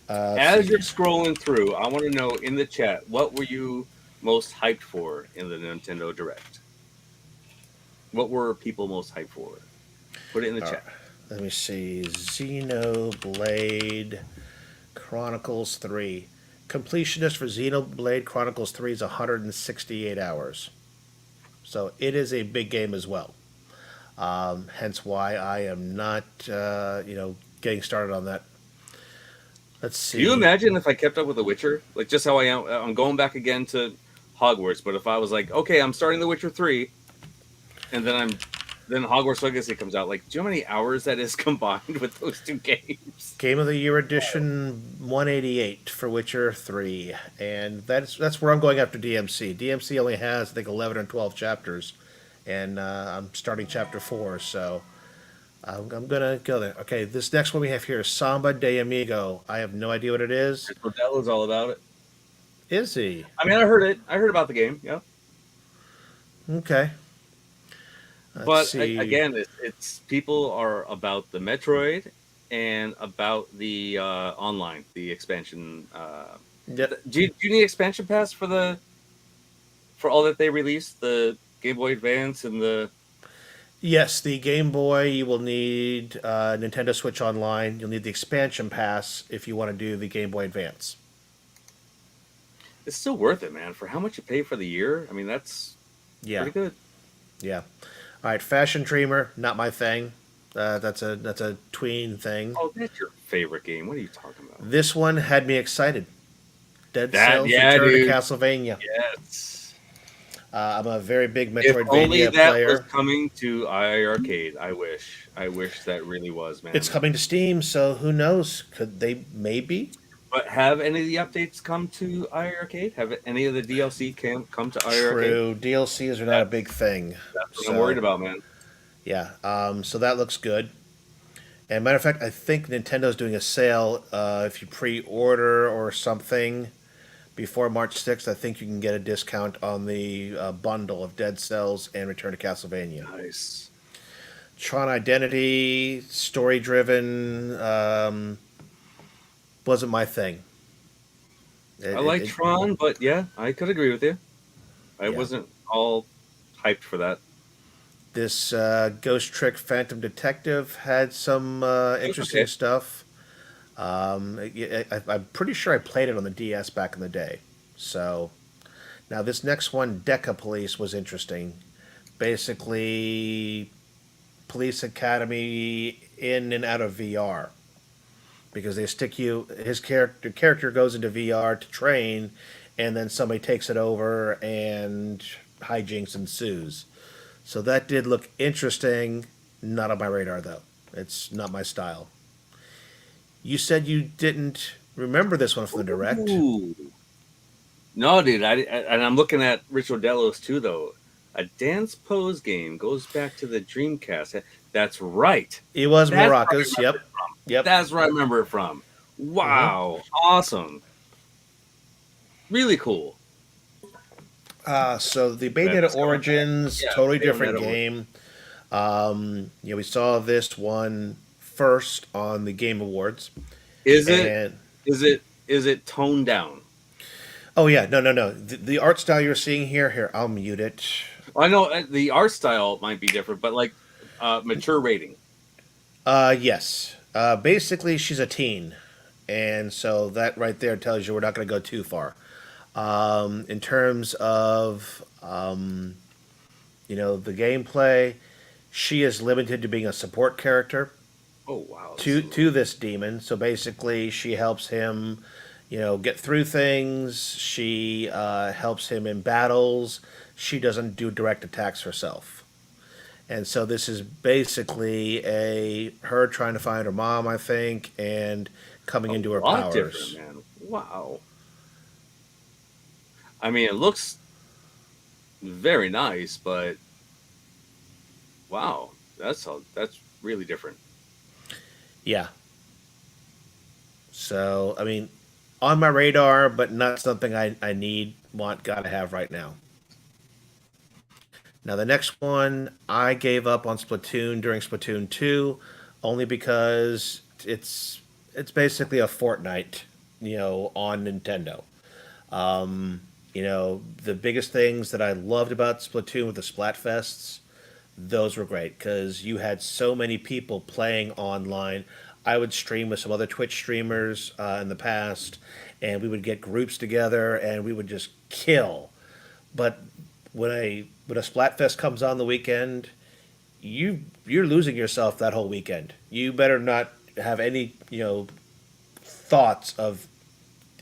Let's as see. you're scrolling through, I want to know in the chat what were you most hyped for in the Nintendo Direct? What were people most hyped for? Put it in the chat. Let me see. Xenoblade Chronicles 3. Completionist for Xenoblade Chronicles 3 is 168 hours. So it is a big game as well. Hence why I am not, getting started on that. Let's see. Do you imagine if I kept up with The Witcher, like just how I am? I'm going back again to Hogwarts, but if I was like, okay, I'm starting The Witcher 3, and then Hogwarts Legacy comes out, like, do you know how many hours that is combined with those two games? Game of the Year Edition 188 for Witcher 3, and that's where I'm going after DMC. DMC only has I think 11 or 12 chapters, and I'm starting chapter 4, so I'm gonna go there. Okay, this next one we have here is Samba de Amigo. I have no idea what it is. Rodell is all about it. Is he? I mean, I heard it. I heard about the game, yeah. Okay. Let's But see. again, it's people are about the Metroid and about the online, the expansion. Yep. Do you need expansion pass for all that they released, the Game Boy Advance and the? Yes, the Game Boy, you will need Nintendo Switch Online. You'll need the expansion pass if you want to do the Game Boy Advance. It's still worth it, man. For how much you pay for the year, I mean that's Yeah, pretty good. yeah. All right, Fashion Dreamer, not my thing. That's a tween thing. Oh, that's your favorite game. What are you talking about? This one had me excited. Dead That Cells yeah, Return to dude. Castlevania. Yes. I'm a very big If only Metroidvania that player. was coming to iArcade. I wish. I wish that really was, man. It's coming to Steam, so who knows? Could they maybe? But have any of the updates come to iArcade? Have any of the DLC come to iArcade? True. DLCs are not a big thing. That's what So, I'm worried about, man. yeah. So that looks good. And matter of fact, I think Nintendo's doing a sale. If you pre-order or something before March 6th, I think you can get a discount on the bundle of Dead Cells and Return to Castlevania. Nice. Tron Identity, story-driven, wasn't my thing. I like Tron, but yeah, I could agree with you. I Yeah. wasn't all hyped for that. This Ghost Trick Phantom Detective had some interesting okay. stuff. I'm pretty sure I played it on the DS back in the day. So now this next one, Deca Police, was interesting. Basically, Police Academy in and out of VR because they stick you. His character goes into VR to train, and then somebody takes it over, and hijinks ensues. So that did look interesting. Not on my radar though. It's not my style. You said you didn't remember this one from the direct. Ooh. No, dude. And I'm looking at Rich Rodello's too, though. A dance pose game goes back to the Dreamcast. That's right. It was That's where I maracas. remember Yep. it from. Yep. That's where I remember it from. Hmm. Wow. Awesome. Really cool. So the Do I have Bayonetta this going? Origins, Yeah, totally different Bayonetta. game. We saw this one first on the Game Awards, Is it and is it toned down? oh yeah, no, no, no. The art style you're seeing here, I'll mute it. I know the art style might be different, but like mature rating. Yes. Basically, she's a teen, and so that right there tells you we're not going to go too far. In terms of the gameplay, she is limited to being a support character Oh wow. This to is this demon. So basically, she helps him, get through things. She helps him in battles. She doesn't do direct attacks herself. And so this is basically a her trying to find her mom, I think, and coming a into her lot different, powers. man. Wow. I mean, it looks very nice, but wow, that's really different. Yeah. So I mean, on my radar, but not something I need, want, gotta have right now. Now the next one, I gave up on Splatoon during Splatoon 2, only because it's basically a Fortnite, on Nintendo. The biggest things that I loved about Splatoon with the Splatfests, those were great because you had so many people playing online. I would stream with some other Twitch streamers in the past, and we would get groups together and we would just kill. But when a Splatfest comes on the weekend, you're losing yourself that whole weekend. You better not have any thoughts of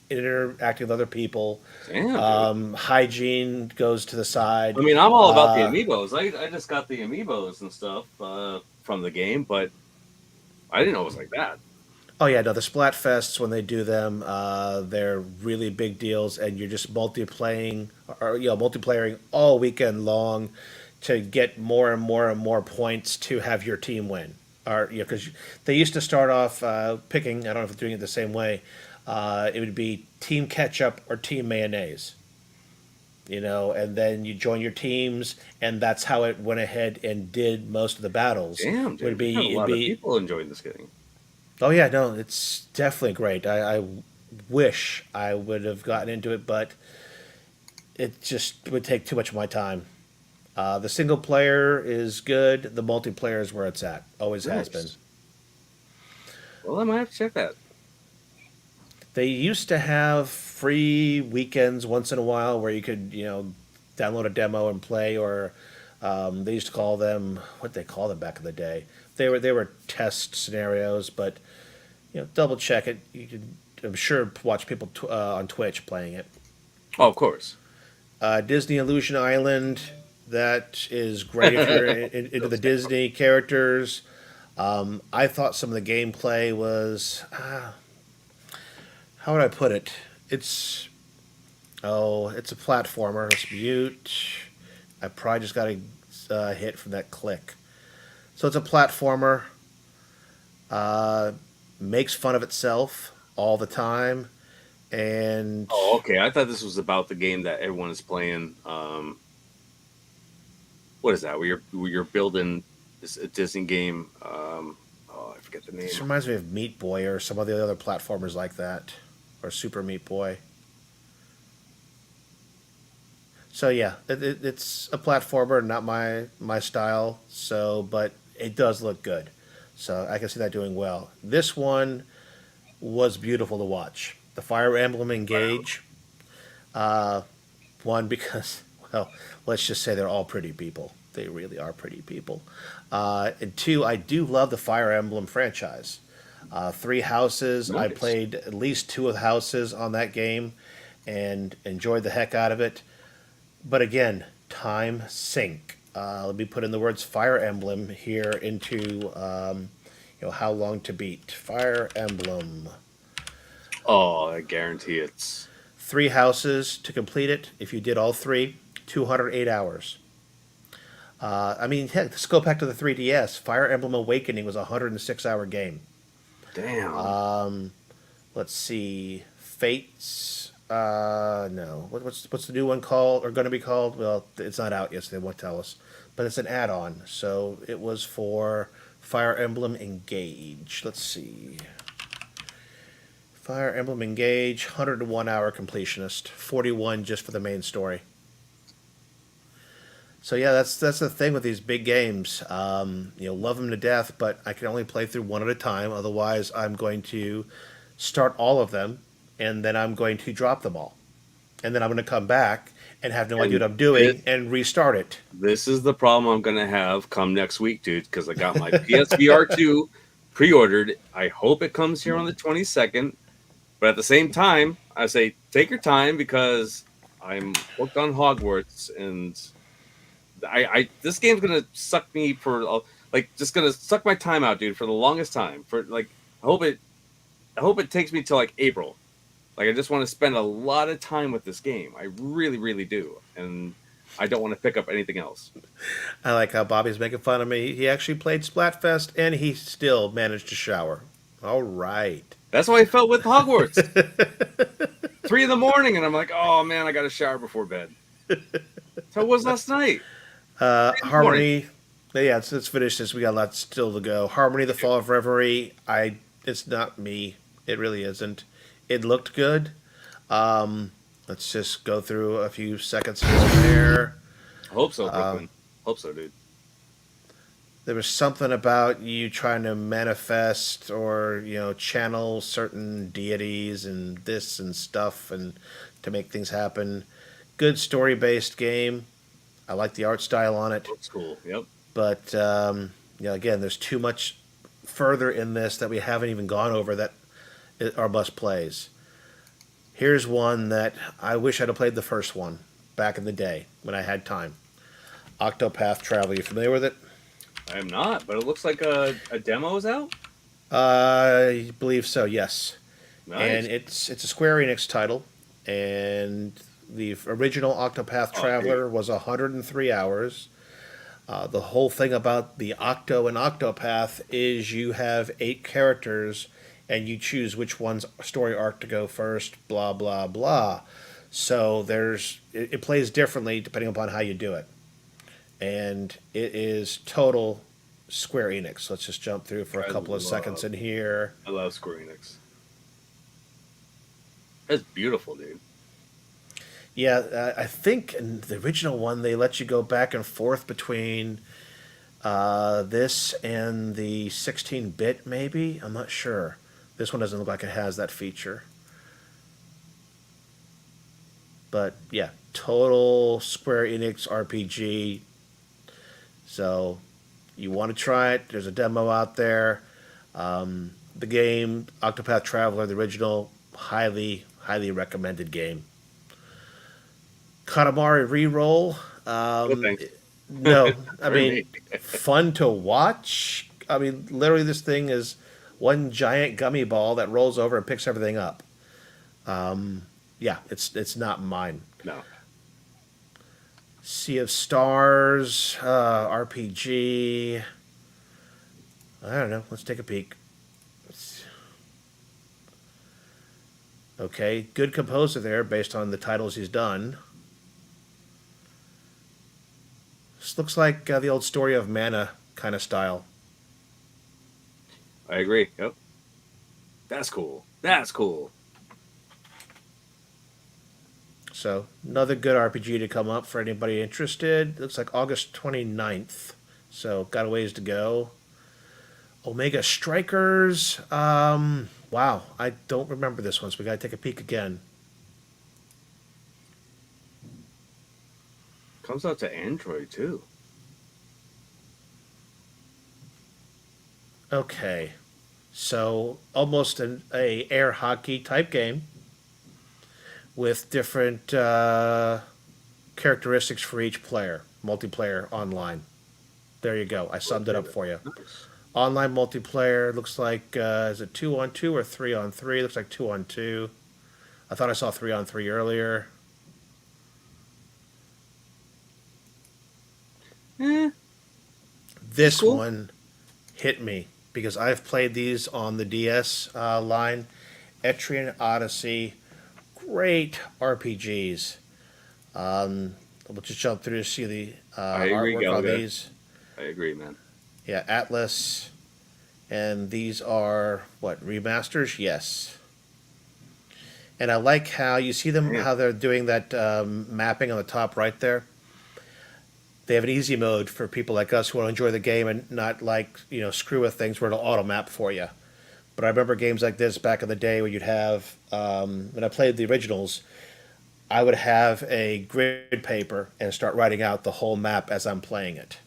interacting with other people. Damn, dude. Hygiene goes to the side. I mean, I'm all about the amiibos. I just got the amiibos and stuff from the game, but I didn't know it was like that. Oh yeah, no, the Splatfests when they do them, they're really big deals, and you're just multiplaying all weekend long to get more and more and more points to have your team win. Or because they used to start off picking. I don't know if they're doing it the same way. It would be team ketchup or team mayonnaise. And then you join your teams, and that's how it went ahead and did most of the battles. Damn, Would dude. We had a be it'd lot of be people enjoying this game. Oh yeah, no, it's definitely great. I wish I would have gotten into it, but it just would take too much of my time. The single player is good. The multiplayer is where it's at. Always has been. Nice. Well, I might have to check that. They used to have free weekends once in a while where you could, download a demo and play, or they used to call them what they call them back in the day. They were test scenarios, but double check it. You can, I'm sure, watch people on Twitch playing it. Oh, of course. Disney Illusion Island, that is great if you're into the Those- Disney characters. I thought some of the gameplay was, how would I put it? It's a platformer. Let's mute. I probably just got a hit from that click. So it's a platformer. Makes fun of itself all the time, and Oh, okay. I thought this was about the game that everyone is playing. What is that? Where you're building this a Disney game. Oh, I forget the name. this reminds me of Meat Boy or some of the other platformers like that, or Super Meat Boy. So yeah, it's a platformer, not my style. So, but it does look good. So I can see that doing well. This one was beautiful to watch. The Fire Emblem Engage. One because, well, let's just say they're all pretty people. They really are pretty people. And two, I do love the Fire Emblem franchise. Three Houses. I Nice. played at least two of the houses on that game, and enjoyed the heck out of it. But again, time sink. Let me put in the words Fire Emblem here into how long to beat. Fire Emblem. Oh, I guarantee it's Three houses to complete it. If you did all three, 208 hours. I mean, heck, let's go back to the 3DS. Fire Emblem Awakening was a 106-hour game. Damn. Um, let's see, Fates. No. What's the new one called or going to be called? Well, it's not out yet, so they won't tell us. But it's an add-on, so it was for Fire Emblem Engage. Let's see. Fire Emblem Engage, 101-hour completionist, 41 just for the main story. So yeah, that's the thing with these big games. Love them to death, but I can only play through one at a time. Otherwise, I'm going to start all of them, and then I'm going to drop them all, and then I'm going to come back and have no idea And what I'm doing and restart it. this is the problem I'm gonna have come next week, dude, because I got my PSVR 2 pre-ordered. I hope it comes here on the 22nd. But at the same time, I say take your time because I'm hooked on Hogwarts, and I this game's gonna suck me for like just gonna suck my time out, dude, for the longest time. For like, I hope it I hope it takes me till like April. Like I just want to spend a lot of time with this game. I really, really do, and I don't want to pick up anything else. I like how Bobby's making fun of me. He actually played Splatfest, and he still managed to shower. All right. That's how I felt with Hogwarts. 3 in the morning, and I'm like, oh man, I got to shower before bed. That's how it was last night. 3 in the morning. Harmony. Yeah, let's finish this. We got a lot still to go. Harmony, the Fall of Reverie. It's not me. It really isn't. It looked good. Let's just go through a few seconds here and there. I hope so, Brooklyn. Hope so, dude. There was something about you trying to manifest or channel certain deities and this and stuff and to make things happen. Good story based game. I like the art style on it, Looks cool. Yep. but again, there's too much further in this that we haven't even gone over that are must plays. Here's one that I wish I'd have played the first one back in the day when I had time. Octopath Traveler. You familiar with it? I am not, but it looks like a demo is out. I believe so. Yes, Nice. and it's a Square Enix title, and the original Octopath Oh, Traveler dude. was 103 hours. The whole thing about the Octo and Octopath is you have 8 characters, and you choose which one's story arc to go first. Blah blah blah. So it plays differently depending upon how you do it, and it is total Square Enix. Let's just jump through for a couple of seconds in here. I love Square Enix. That's beautiful, dude. Yeah, I think in the original one they let you go back and forth between this and the 16-bit, maybe? I'm not sure. This one doesn't look like it has that feature. But yeah, total Square Enix RPG. So you want to try it, there's a demo out there. The game, Octopath Traveler, the original, highly, highly recommended game. Katamari Reroll. Good thing. No, I For mean, me. fun to watch. I mean, literally, this thing is one giant gummy ball that rolls over and picks everything up. Yeah, it's not mine. No. Sea of Stars, RPG. I don't know. Let's take a peek. Okay, good composer there based on the titles he's done. This looks like the old Story of Mana kind of style. I agree. Yep. That's cool. That's cool. So, another good RPG to come up for anybody interested. Looks like August 29th. So, got a ways to go. Omega Strikers. Wow, I don't remember this one, so we got to take a peek again. Comes out to Android too. Okay. So, almost a air hockey type game with different characteristics for each player. Multiplayer online. There you go. I summed it up for you. Nice. Online multiplayer looks like is it 2-on-2 or 3-on-3? Looks like 2-on-2. I thought I saw 3-on-3 earlier. Eh, Which is This cool. one hit me because I've played these on the DS line. Etrian Odyssey, great RPGs. We'll just jump through to see the I agree, artwork on Gallagher. these. I agree, man. Yeah, Atlas, and these are what, remasters? Yes. And I like how you see them, Damn. how they're doing that mapping on the top right there. They have an easy mode for people like us who want to enjoy the game and not like screw with things where it'll auto map for you. But I remember games like this back in the day where you'd have when I played the originals, I would have a grid paper and start writing out the whole map as I'm playing it.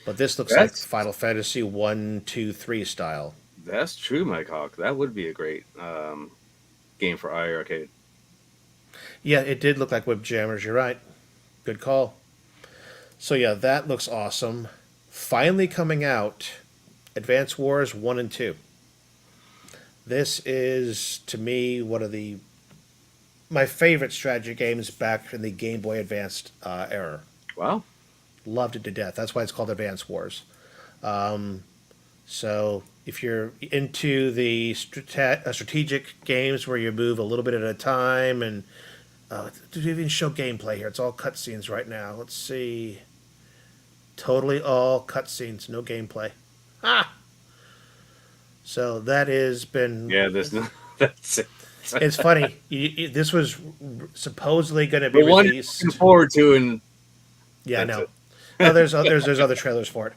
But this looks like That's Final Fantasy 1, 2, 3 style. that's true, Mike Hawk. That would be a great game for iArcade. Yeah, it did look like Whip Jammers. You're right. Good call. So yeah, that looks awesome. Finally coming out, Advance Wars 1 and 2. This is to me one of the my favorite strategy games back in the Game Boy Advanced era. Wow. Loved it to death. That's why it's called Advance Wars. So if you're into the strategic games where you move a little bit at a time and did even show gameplay here? It's all cutscenes right now. Let's see. Totally all cutscenes, no gameplay. Ah, so that has been. Yeah, there's no. That's it. It's funny. This was supposedly going to be The one you're looking released. forward to, and Yeah, I that's know. it. Oh, there's other trailers for it.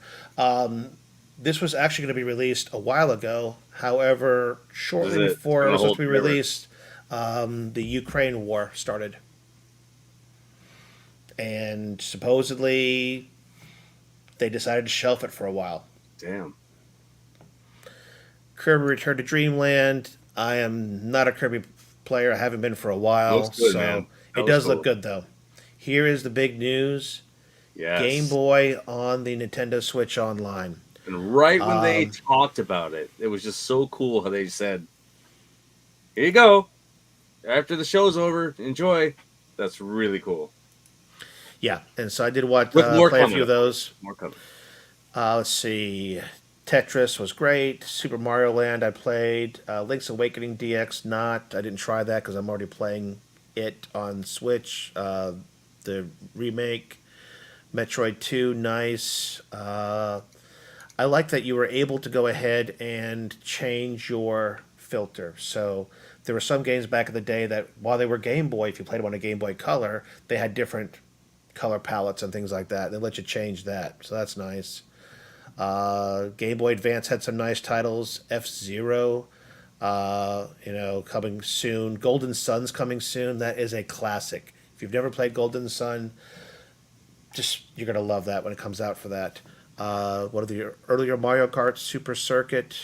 This was actually going to be released a while ago. However, Is shortly it? It's before it gonna was supposed hold to be forever. released, the Ukraine war started, and supposedly they decided to shelf it for a while. Damn. Kirby Return to Dreamland. I am not a Kirby player. I haven't been for a Looks while, good, so man. That it was does look cool. good though. Here is the big news: Game Yes. Boy on the Nintendo Switch Online. And right when they talked about it, it was just so cool how they said, "Here you go. After the show's over, enjoy." That's really cool. Yeah, and so I did what With more play a few coming, of of course. those. More coming. Let's see. Tetris was great. Super Mario Land I played. Link's Awakening DX not. I didn't try that because I'm already playing it on Switch. The remake. Metroid 2 nice. I like that you were able to go ahead and change your filter. So there were some games back in the day that while they were Game Boy, if you played them on a Game Boy Color, they had different color palettes and things like that. They let you change that, so that's nice. Game Boy Advance had some nice titles. F Zero, coming soon. Golden Sun's coming soon. That is a classic. If you've never played Golden Sun, just you're gonna love that when it comes out for that. One of the earlier Mario Kart, Super Circuit,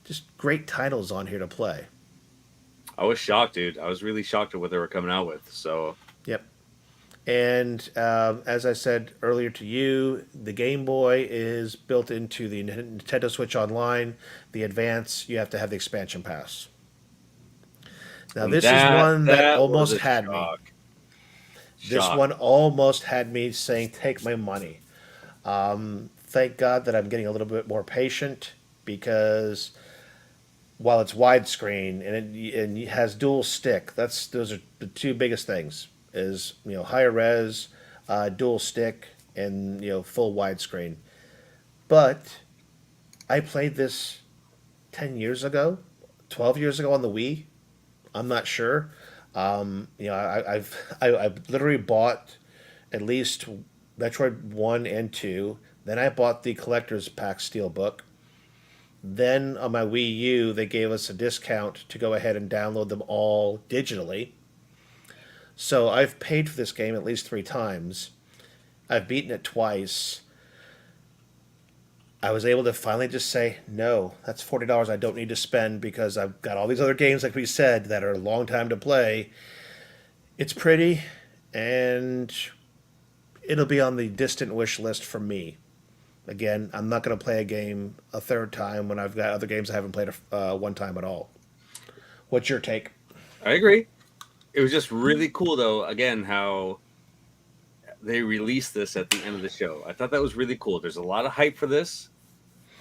just great titles on here to play. I was shocked, dude. I was really shocked at what they were coming out with. So Yep. And as I said earlier to you, the Game Boy is built into the Nintendo Switch Online. The Advance, you have to have the expansion pass. Now, and this is that one that that was almost a had me. shock. This Shock. one almost had me saying, take my money. Thank God that I'm getting a little bit more patient because while it's widescreen and it has dual stick, those are the two biggest things is higher res, dual stick, and full widescreen. But I played this 10 years ago, 12 years ago on the Wii. I'm not sure. I've literally bought at least Metroid 1 and 2. Then I bought the collector's pack steelbook. Then on my Wii U, they gave us a discount to go ahead and download them all digitally. So I've paid for this game at least 3 times. I've beaten it twice. I was able to finally just say, no, that's $40 I don't need to spend because I've got all these other games, like we said, that are a long time to play. It's pretty, and it'll be on the distant wish list for me. Again, I'm not going to play a game a third time when I've got other games I haven't played one time at all. What's your take? I agree. It was just really cool, though. Again, how they released this at the end of the show. I thought that was really cool. There's a lot of hype for this.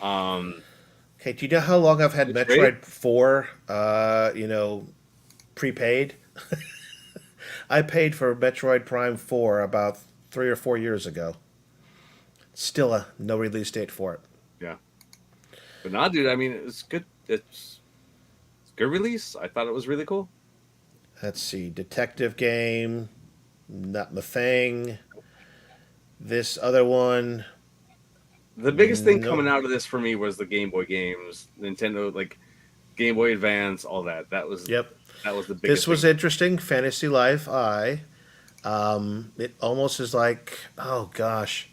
Okay, do you know how long I've had It's great. Metroid 4, prepaid? I paid for Metroid Prime 4 about 3 or 4 years ago. Still no release date for it. Yeah. But nah, dude, I mean, it's good. It's good release. I thought it was really cool. Let's see, detective game, not my thing. This other one, The biggest thing no. coming out of this for me was the Game Boy games, Nintendo, like Game Boy Advance, all that. Yep, That was the this biggest was thing. interesting. Fantasy Life I. It almost is like, oh gosh,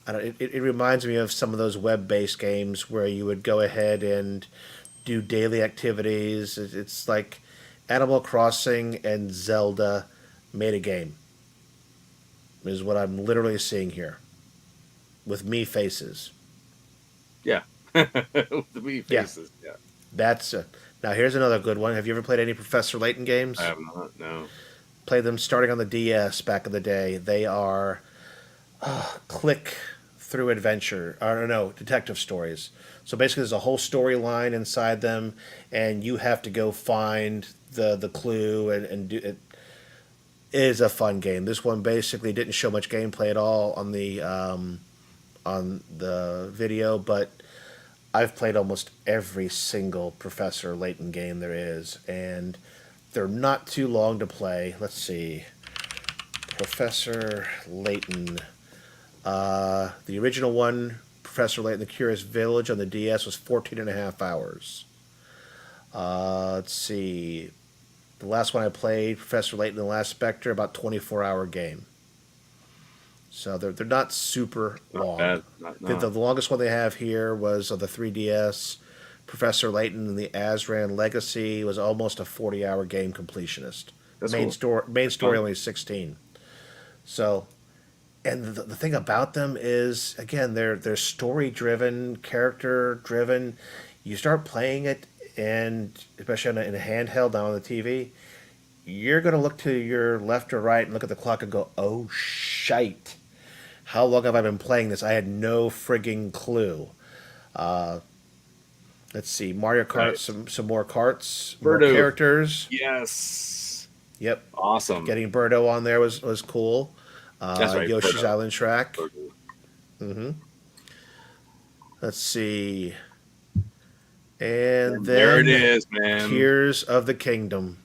I don't, it reminds me of some of those web-based games where you would go ahead and do daily activities. It's like Animal Crossing and Zelda made a game, is what I'm literally seeing here with me faces. Yeah. The Wii Yeah, faces. Yeah. that's now here's another good one. Have you ever played any Professor Layton I games? have not. No. Played them starting on the DS back in the day. They are click through adventure. I don't know, detective stories. So basically, there's a whole storyline inside them, and you have to go find the clue and do it. Is a fun game. This one basically didn't show much gameplay at all on the video, but I've played almost every single Professor Layton game there is, and they're not too long to play. Let's see, Professor Layton. The original one, Professor Layton: The Curious Village on the DS, was 14 and a half hours. Let's see. The last one I played, Professor Layton and the Last Spectre, about 24-hour game. So they're not super Not long. bad. Not, The no. longest one they have here was on the 3DS. Professor Layton and the Azran Legacy was almost a 40-hour game completionist. That's cool. Main That's story fun. only 16. So, and the thing about them is, again, they're story driven, character driven. You start playing it, and especially in a handheld, not on the TV, you're going to look to your left or right and look at the clock and go, "Oh shite! How long have I been playing this? I had no frigging clue." Let's see, Mario Kart, Right. some more carts, more Birdo. characters. Yes. Yep, Awesome. getting Birdo on there was cool. That's right. Yoshi's Birdo. Island track. Birdo. Let's see, and And there it then is, man. Tears of the Kingdom.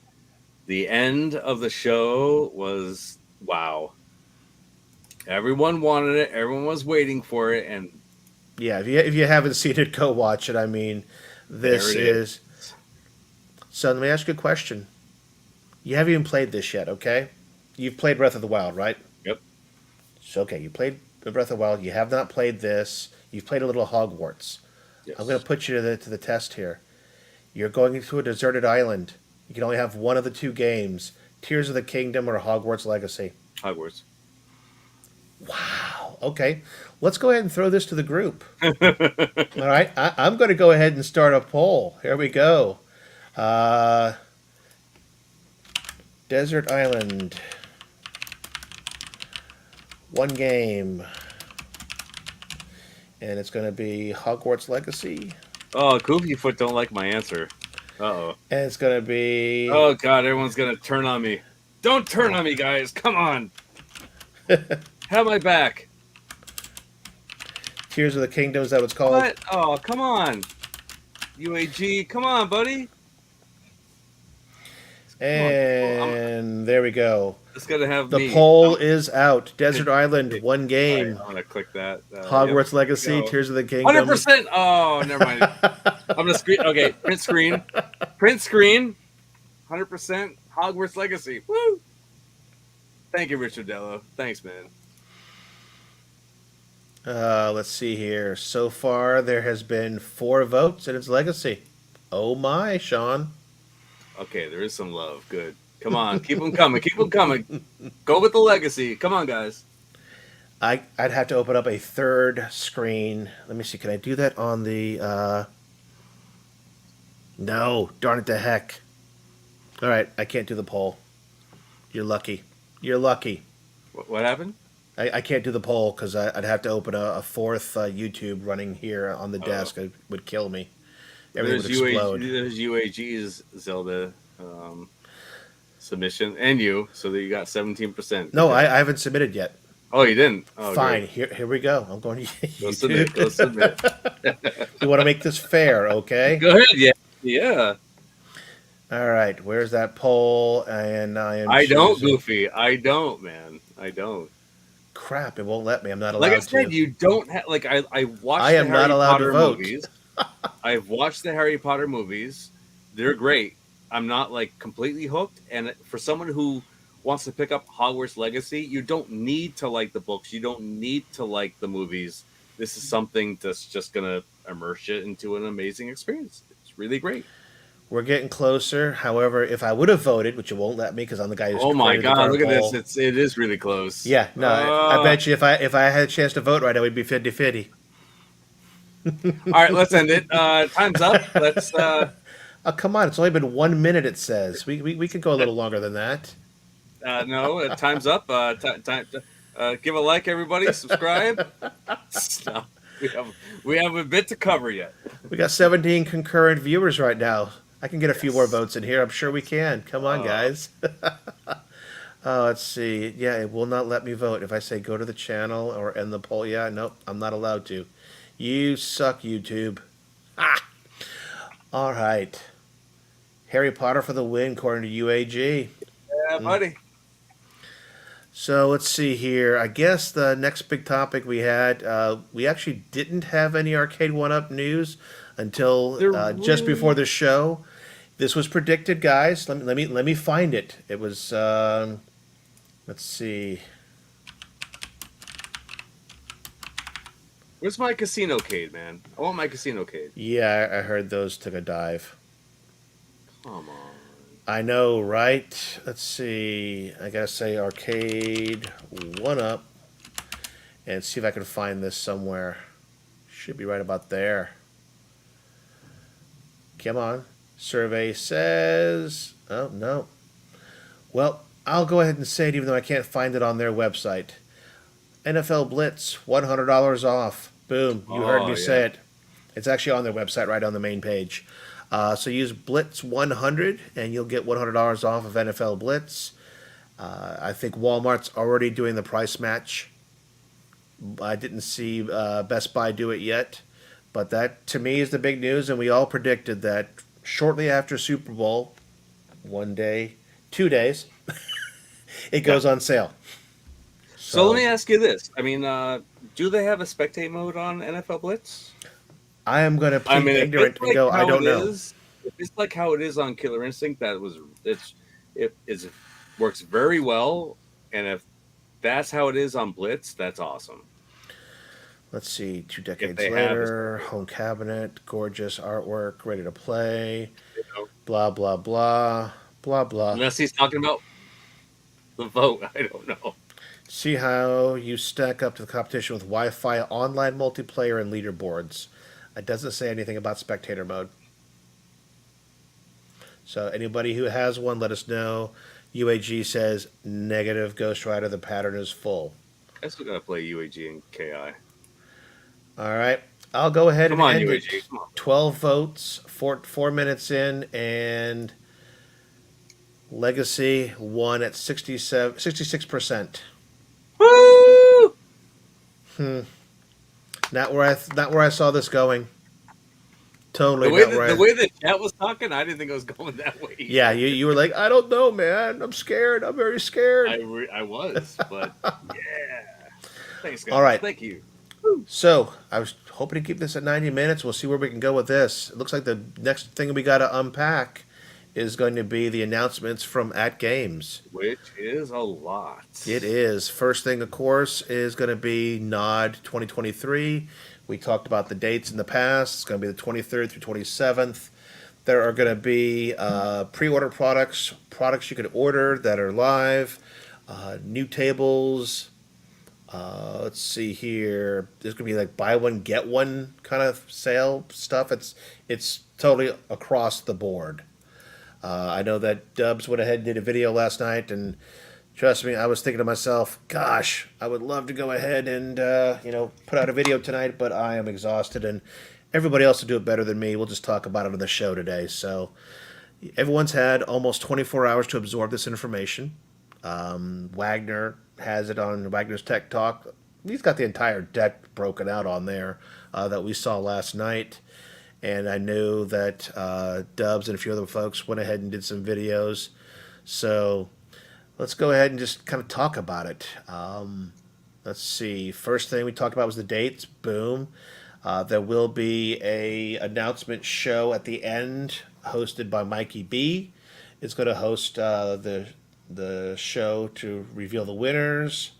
The end of the show was wow. Everyone wanted it. Everyone was waiting for it, and Yeah, if you haven't seen it, go watch it. I mean, there this it is. is. So let me ask you a question. You haven't even played this yet, okay? You've played Breath of the Wild, right? Yep. So okay, you played the Breath of the Wild. You have not played this. You've played a little Hogwarts. I'm going to Yes. put you to the test here. You're going into a deserted island. You can only have one of the two games: Tears of the Kingdom or Hogwarts Legacy. Hogwarts. Wow. Okay, let's go ahead and throw this to the group. All right, I'm going to go ahead and start a poll. Here we go. Uh, Desert Island. One game. And it's going to be Hogwarts Legacy. Oh, Goofy Foot don't like my answer. Uh-oh. And it's going to be Oh God, everyone's gonna turn on me. Don't turn on me, guys. Come on. Have my back. Tears of the Kingdom. Is that what's called? What? Oh, come on. UAG, come on, buddy. Come on. And there we go. It's gonna have The me. poll is out. Desert Island, one All right, game. I'm gonna click that. Hogwarts Legacy, Tears of the Kingdom. 100%. Oh, never mind. I'm gonna screen. Okay, print screen. Print screen. 100% Hogwarts Legacy. Woo! Thank you, Richard Dello. Thanks, man. Let's see here. So far, there has been 4 votes, and it's Legacy. Oh my, Sean. Okay, there is some love. Good. Come on, keep them coming. Keep them coming. Go with the legacy. Come on, guys. I'd have to open up a third screen. Let me see. Can I do that on the? No, darn it to heck. All right, I can't do the poll. You're lucky. You're lucky. What happened? I can't do the poll because I'd have to open a fourth YouTube running here on the Oh, desk. It would kill me. Everything would there's UAG, explode. there's UAG's Zelda submission, and you, so that you got 17%. Good No, I job. haven't submitted yet. Oh, you didn't? Oh, Fine, great. here we go. I'm going to Go submit. Go YouTube. submit. We want to make this fair, okay? Go ahead. Yeah. Yeah. All right, where's that poll? And I am I don't, choosing. Goofy. I don't, man. I don't. Crap, it won't let me. I'm not Like I allowed said, to. you don't have like I I watched the am not Harry allowed to Potter vote. movies. I've watched the Harry Potter movies. They're great. I'm not like completely hooked. And for someone who wants to pick up Hogwarts Legacy, you don't need to like the books. You don't need to like the movies. This is something that's just gonna immerse you into an amazing experience. It's really great. We're getting closer. However, if I would have voted, which it won't let me because I'm the guy who's Oh my created the god, darn look at this. poll. It is really close. Yeah, no, I bet you if I had a chance to vote right, I would be 50-50. All right, let's end it. Time's up. Let's Oh, come on. It's only been 1 minute, it says. We could go a little longer than that. no, time's up. Time. Give a like, everybody. Subscribe. No, we have a bit to cover yet. We got 17 concurrent viewers right now. I can get a few more Yes. votes in here. I'm sure we can. Come on, Uh, guys. Oh, let's see. Yeah, it will not let me vote. If I say go to the channel or end the poll, yeah, nope, I'm not allowed to. You suck, YouTube. Ah! All right. Harry Potter for the win, according to UAG. yeah, buddy. So let's see here. I guess the next big topic we actually didn't have any Arcade 1-Up news until They're just before really the show. This was predicted, guys. Let me find it. It was let's see. Where's my casino cade, man? I want my casino cade. Yeah, I heard those took a dive. Come on. I know, right? Let's see. I gotta say Arcade 1-Up and see if I can find this somewhere. Should be right about there. Come on. Survey says. Oh, no. Well, I'll go ahead and say it even though I can't find it on their website. NFL Blitz, $100 off. Boom. You heard Oh me yeah. say it. It's actually on their website right on the main page. So use Blitz 100 and you'll get $100 off of NFL Blitz. I think Walmart's already doing the price match. I didn't see Best Buy do it yet. But that, to me, is the big news. And we all predicted that shortly after Super Bowl, 1 day, 2 days, it Yeah. goes on sale. So let So me ask you this. I mean, do they have a spectate mode on NFL Blitz? I am going to I plead mean, if ignorant it's and like go, I how don't it know. is, if it's like how it is on Killer Instinct, it is works very well. And if that's how it is on Blitz, that's awesome. Let's see, two If decades they have a later, spectate home cabinet, gorgeous artwork, ready to play, mode, blah, blah, blah, blah, blah. unless he's talking about the vote, I don't know. See how you stack up to the competition with Wi Fi, online multiplayer, and leaderboards. It doesn't say anything about spectator mode. So, anybody who has one, let us know. UAG says negative, Ghost Rider, the pattern is full. I still gotta play UAG and KI. All right. I'll go ahead Come and on, end UAG. it. Come on. 12 votes, 4 minutes in, and Legacy won at 66%. Woo! Not where I saw this going. The Totally way not that where the I. way the chat was talking, I didn't think it was going that way. Yeah, you were like, I don't know, man. I'm scared. I'm very scared. I was, but yeah. Thanks, All guys. right. Thank you. So I was hoping to keep this at 90 minutes. We'll see where we can go with this. It looks like the next thing we got to unpack is going to be the announcements from AtGames. Which is a lot. It is. First thing, of course, is going to be NOD 2023. We talked about the dates in the past. It's going to be the 23rd through 27th. There are going to be pre-order products you could order that are live, new tables. Let's see here. There's going to be like buy one get one kind of sale stuff. It's totally across the board. I know that Dubs went ahead and did a video last night and Trust me, I was thinking to myself, gosh, I would love to go ahead and put out a video tonight, but I am exhausted, and everybody else will do it better than me. We'll just talk about it on the show today. So everyone's had almost 24 hours to absorb this information. Wagner has it on Wagner's Tech Talk. He's got the entire deck broken out on there that we saw last night. And I knew that Dubs and a few other folks went ahead and did some videos. So let's go ahead and just kind of talk about it. Let's see. First thing we talked about was the dates. Boom. There will be a announcement show at the end, hosted by Mikey B. It's going to host the show to reveal the winners.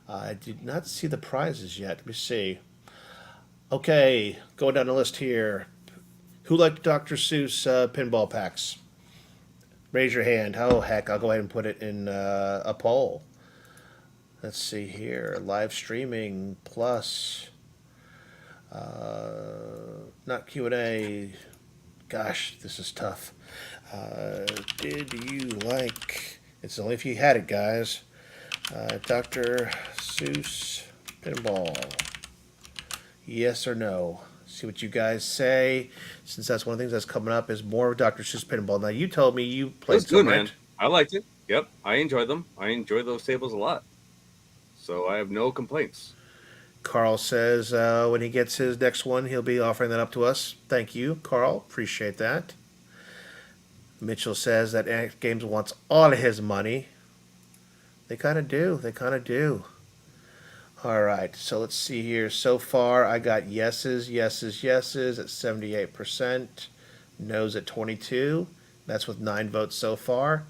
I did not see the prizes yet. Let me see. Okay, going down the list here. Who liked Dr. Seuss pinball packs? Raise your hand. Oh, heck, I'll go ahead and put it in a poll. Let's see here. Live streaming plus not Q&A. Gosh, this is tough. Did you like... It's only if you had it, guys. Dr. Seuss pinball. Yes or no? See what you guys say. Since that's one of the things that's coming up is more of Dr. Seuss pinball. Now, you told me you played That's good, some, man. right? I liked it. Yep, I enjoyed them. I enjoy those tables a lot. So I have no complaints. Carl says when he gets his next one, he'll be offering that up to us. Thank you, Carl. Appreciate that. Mitchell says that AtGames wants all of his money. They kind of do. They kind of do. All right, so let's see here. So far, I got yeses, yeses, yeses at 78%, no's at 22. That's with 9 votes so far.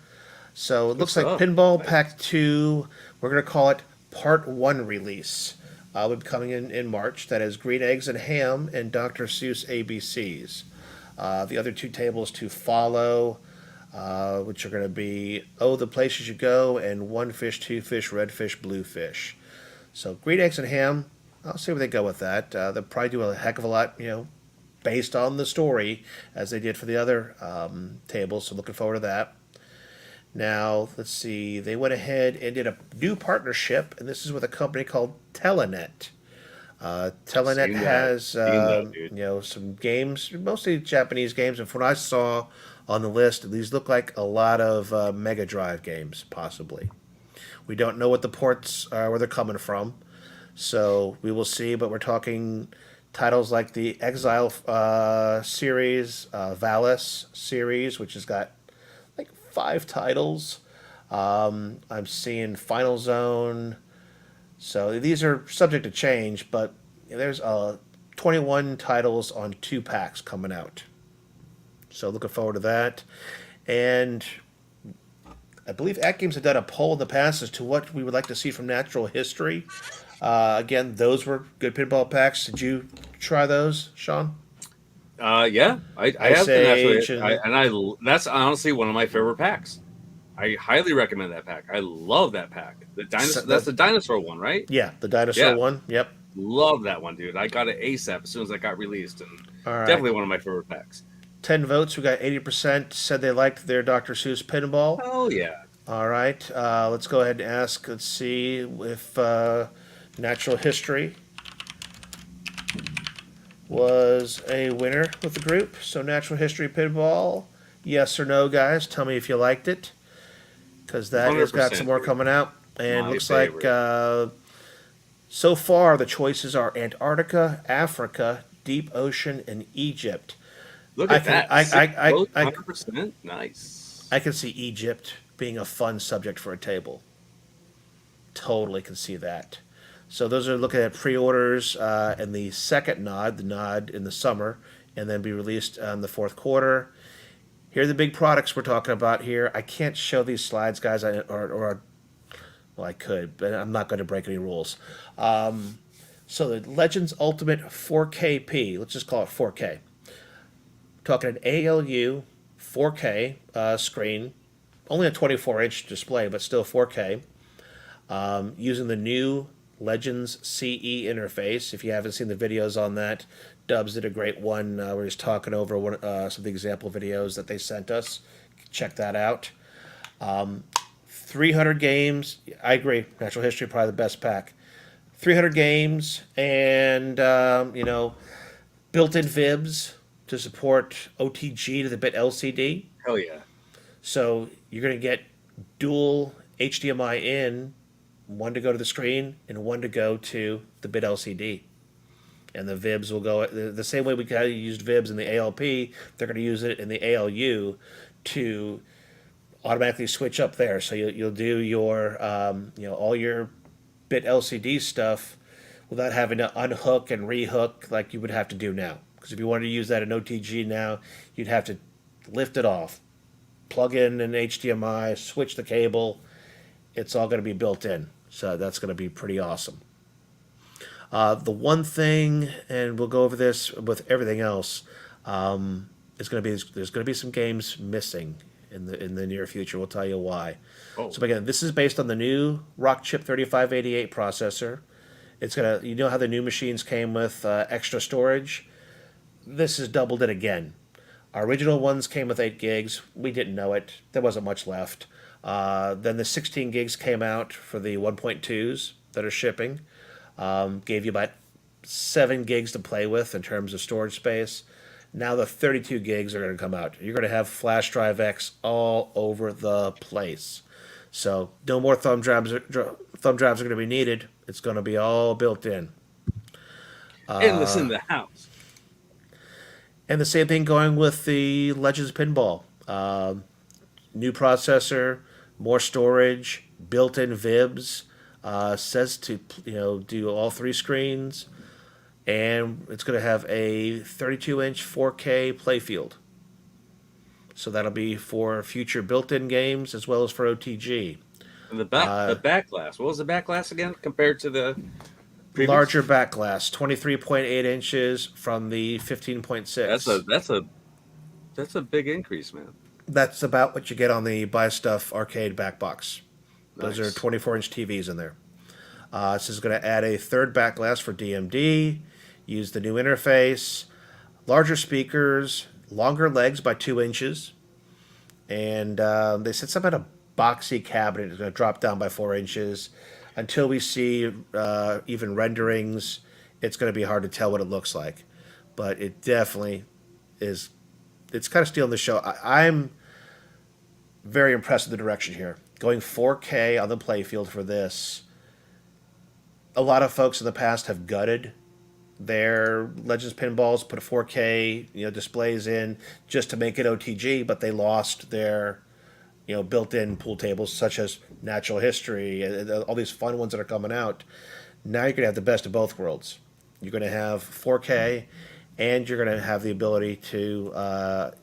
So it looks like Pinball Pack 2, we're going to call it Part 1 release. Will be coming in March. That is Green Eggs and Ham and Dr. Seuss ABCs. The other 2 tables to follow, which are going to be Oh, the Places You Go and One Fish, Two Fish, Red Fish, Blue Fish. So Green Eggs and Ham, I'll see where they go with that. They'll probably do a heck of a lot, based on the story, as they did for the other tables. So looking forward to that. Now, let's see. They went ahead and did a new partnership, and this is with a company called Telenet. Telenet has some games, mostly Japanese games, and from what I saw on the list, these look like a lot of Mega Drive games, possibly. We don't know what the ports are, where they're coming from, so we will see. But we're talking titles like the Exile series, Valis series, which has got like 5 titles. I'm seeing Final Zone. So these are subject to change, but there's 21 titles on 2 packs coming out. So looking forward to that. And I believe AtGames had done a poll in the past as to what we would like to see from Natural History. Again, those were good pinball packs. Did you try those, Sean? Yeah, I have the Natural History, that's honestly one of my favorite packs. I highly recommend that pack. I love that pack. That's the dinosaur one, right? Yeah, the dinosaur one. Yep. Love that one, dude. I got it ASAP as soon as I got released, and right. Definitely one of my favorite packs. 10 votes. We got 80% said they liked their Dr. Seuss pinball. Oh, yeah. All right. Let's go ahead and ask. Let's see if Natural History was a winner with the group. So Natural History pinball, yes or no, guys? Tell me if you liked it, because that has got some more coming out. And looks favorite. Like so far the choices are Antarctica, Africa, Deep Ocean, and Egypt. Look at that. 100%. Nice. I can see Egypt being a fun subject for a table. Totally can see that. So those are looking at pre-orders and the second nod, the nod in the summer, and then be released in the 4th quarter. Here are the big products we're talking about here. I can't show these slides, guys, well, I could, but I'm not going to break any rules. So the Legends Ultimate 4KP, let's just call it 4K. Talking an ALU 4K screen, only a 24-inch display, but still 4K. Using the new Legends CE interface. If you haven't seen the videos on that, Dubs did a great one where he's talking over some of the example videos that they sent us. Check that out. 300 games. I agree. Natural History probably the best pack. 300 games and built-in VIBs to support OTG to the bit LCD. Hell yeah. So you're going to get dual HDMI in, one to go to the screen and one to go to the bit LCD. And the VIBs will go the same way we used VIBs in the ALP. They're going to use it in the ALU to automatically switch up there. So you'll do your all your bit LCD stuff without having to unhook and rehook like you would have to do now. Because if you wanted to use that in OTG now, you'd have to lift it off, plug in an HDMI, switch the cable. It's all going to be built in. So that's going to be pretty awesome. The one thing, and we'll go over this with everything else, is going to be there's going to be some games missing in the near future. We'll tell you why. Oh. So again, this is based on the new Rockchip 3588 processor. It's gonna, how the new machines came with extra storage. This has doubled it again. Our original ones came with 8 gigs. We didn't know it. There wasn't much left. Then the 16 gigs came out for the 1.2s that are shipping. Gave you about 7 gigs to play with in terms of storage space. Now the 32 gigs are going to come out. You're going to have flash drive X all over the place. So no more thumb drives. Thumb drives are going to be needed. It's going to be all built in. Endless in the house. And the same thing going with the Legends Pinball. New processor, more storage, built-in VIBs. Says to do all 3 screens, and it's going to have a 32-inch 4K playfield. So that'll be for future built-in games as well as for OTG. And the back glass. What was the back glass again compared to the previous? Larger back glass, 23.8 inches from the 15.6. That's a big increase, man. That's about what you get on the Buy Stuff arcade back box. Those Nice. are 24-inch TVs in there. This is going to add a third back glass for DMD, use the new interface, larger speakers, longer legs by 2 inches, and they said something about a boxy cabinet is going to drop down by 4 inches. Until we see even renderings, it's going to be hard to tell what it looks like. But it definitely is. It's kind of stealing the show. I'm very impressed with the direction here. Going 4K on the playfield for this. A lot of folks in the past have gutted their Legends pinballs, put a 4K displays in just to make it OTG, but they lost their built-in pool tables such as Natural History and all these fun ones that are coming out. Now you're going to have the best of both worlds. You're going to have 4K, and you're going to have the ability to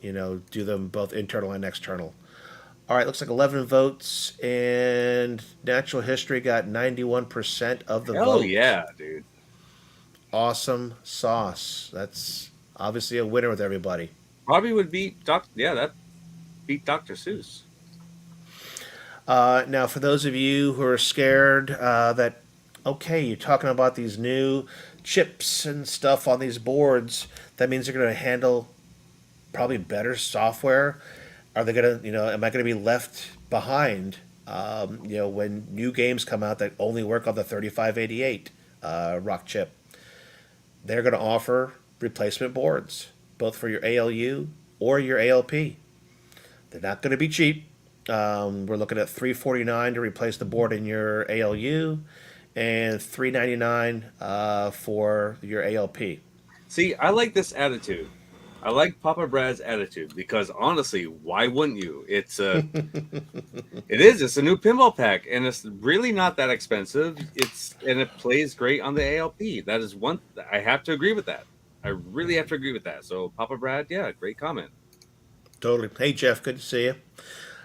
do them both internal and external. All right, looks like 11 votes, and Natural History got 91% of the vote. Hell yeah, dude. Awesome sauce. That's obviously a winner with everybody. Probably would beat that beat Dr. Seuss. Now, for those of you who are scared that, okay, you're talking about these new chips and stuff on these boards, that means they're going to handle probably better software. Are they going to, am I going to be left behind, when new games come out that only work on the 3588 rock chip? They're going to offer replacement boards, both for your ALU or your ALP. They're not going to be cheap. We're looking at $349 to replace the board in your ALU, and $399 for your ALP. See, I like this attitude. I like Papa Brad's attitude because honestly, why wouldn't you? It's a new pinball pack, and it's really not that expensive. And it plays great on the ALP. That is one. I have to agree with that. I really have to agree with that. So Papa Brad, yeah, great comment. Totally. Hey Jeff, good to see you.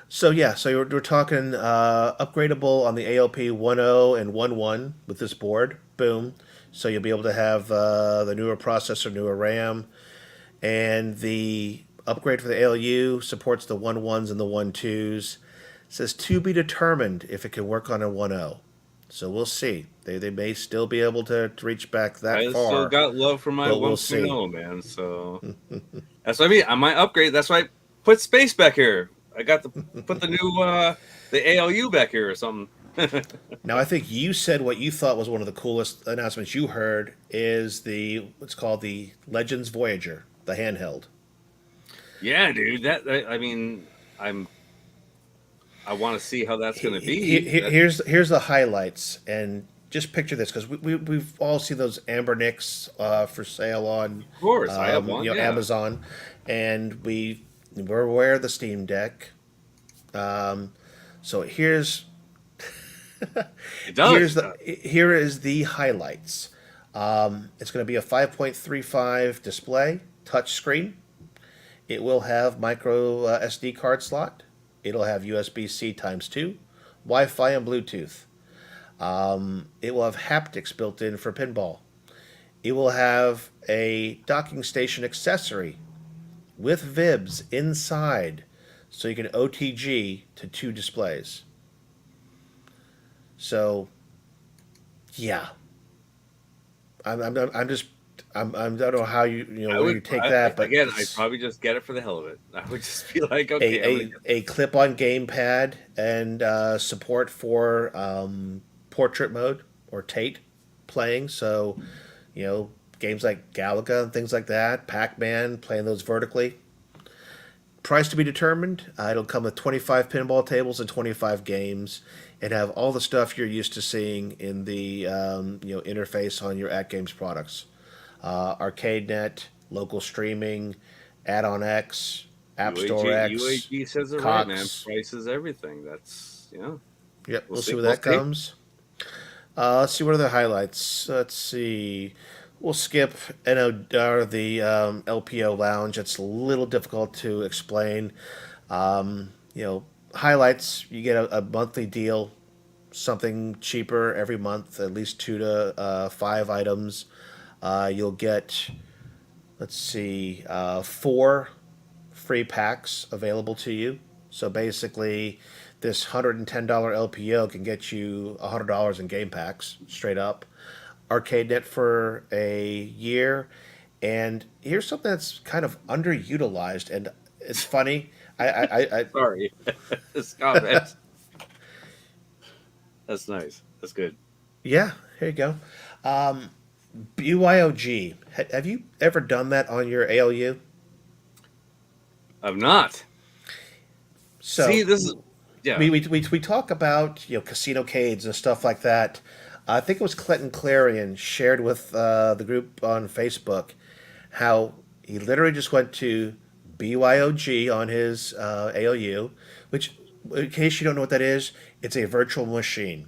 So we're talking upgradable on the ALP 1.0 and 1.1 with this board. Boom. So you'll be able to have the newer processor, newer RAM. And the upgrade for the ALU supports the 1.1s and the 1.2s. It says to be determined if it can work on a 1.0. So we'll see. They may still be able to reach back that far. I still got love for my 1.0, we'll man. So that's what I mean. I might upgrade. That's why I put space back here. I got to put the the ALU back here or something. Now, I think you said what you thought was one of the coolest announcements you heard is the what's called the Legends Voyager, the handheld. Yeah, dude. I mean, I want to see how that's going to be. That, Here's the highlights, and just picture this because we've all seen those Amber Nicks for sale on of course, I have one. Yeah, Amazon, and we're aware of the Steam Deck. So it does. here is the highlights. It's going to be a 5.35 display, touch screen. It will have micro SD card slot. It'll have USB-C times 2, Wi-Fi and Bluetooth. It will have haptics built in for pinball. It will have a docking station accessory with VIBs inside, so you can OTG to 2 displays. So, yeah, I'm just I don't know how where you take that, but again, I'd probably just get it for the hell of it. I would just be like, okay, a clip-on gamepad and support for portrait mode or Tate playing. So, games like Galaga and things like that, Pac-Man, playing those vertically. Price to be determined. It'll come with 25 pinball tables and 25 games, and have all the stuff you're used to seeing in the interface on your AtGames products. ArcadeNet, local streaming, Add-on X, App Store X. UAG says it right, man. Price is everything. That's Yep, we'll see where that comes. Let's see what are the highlights. Let's see. We'll skip the LPO Lounge. It's a little difficult to explain. Highlights. You get a monthly deal, something cheaper every month, at least 2 to 5 items. You'll get, let's see, 4 free packs available to you. So basically, this $110 LPO can get you $100 in game packs, straight up. ArcadeNet for a year. And here's something that's kind of underutilized, and it's funny. I sorry. This comment. That's nice. That's good. Yeah, here you go. BYOG. Have you ever done that on your ALU? I've not. So see, this is we talk about casino cades and stuff like that. I think it was Clinton Clarion shared with the group on Facebook how he literally just went to BYOG on his ALU, which, in case you don't know what that is, it's a virtual machine.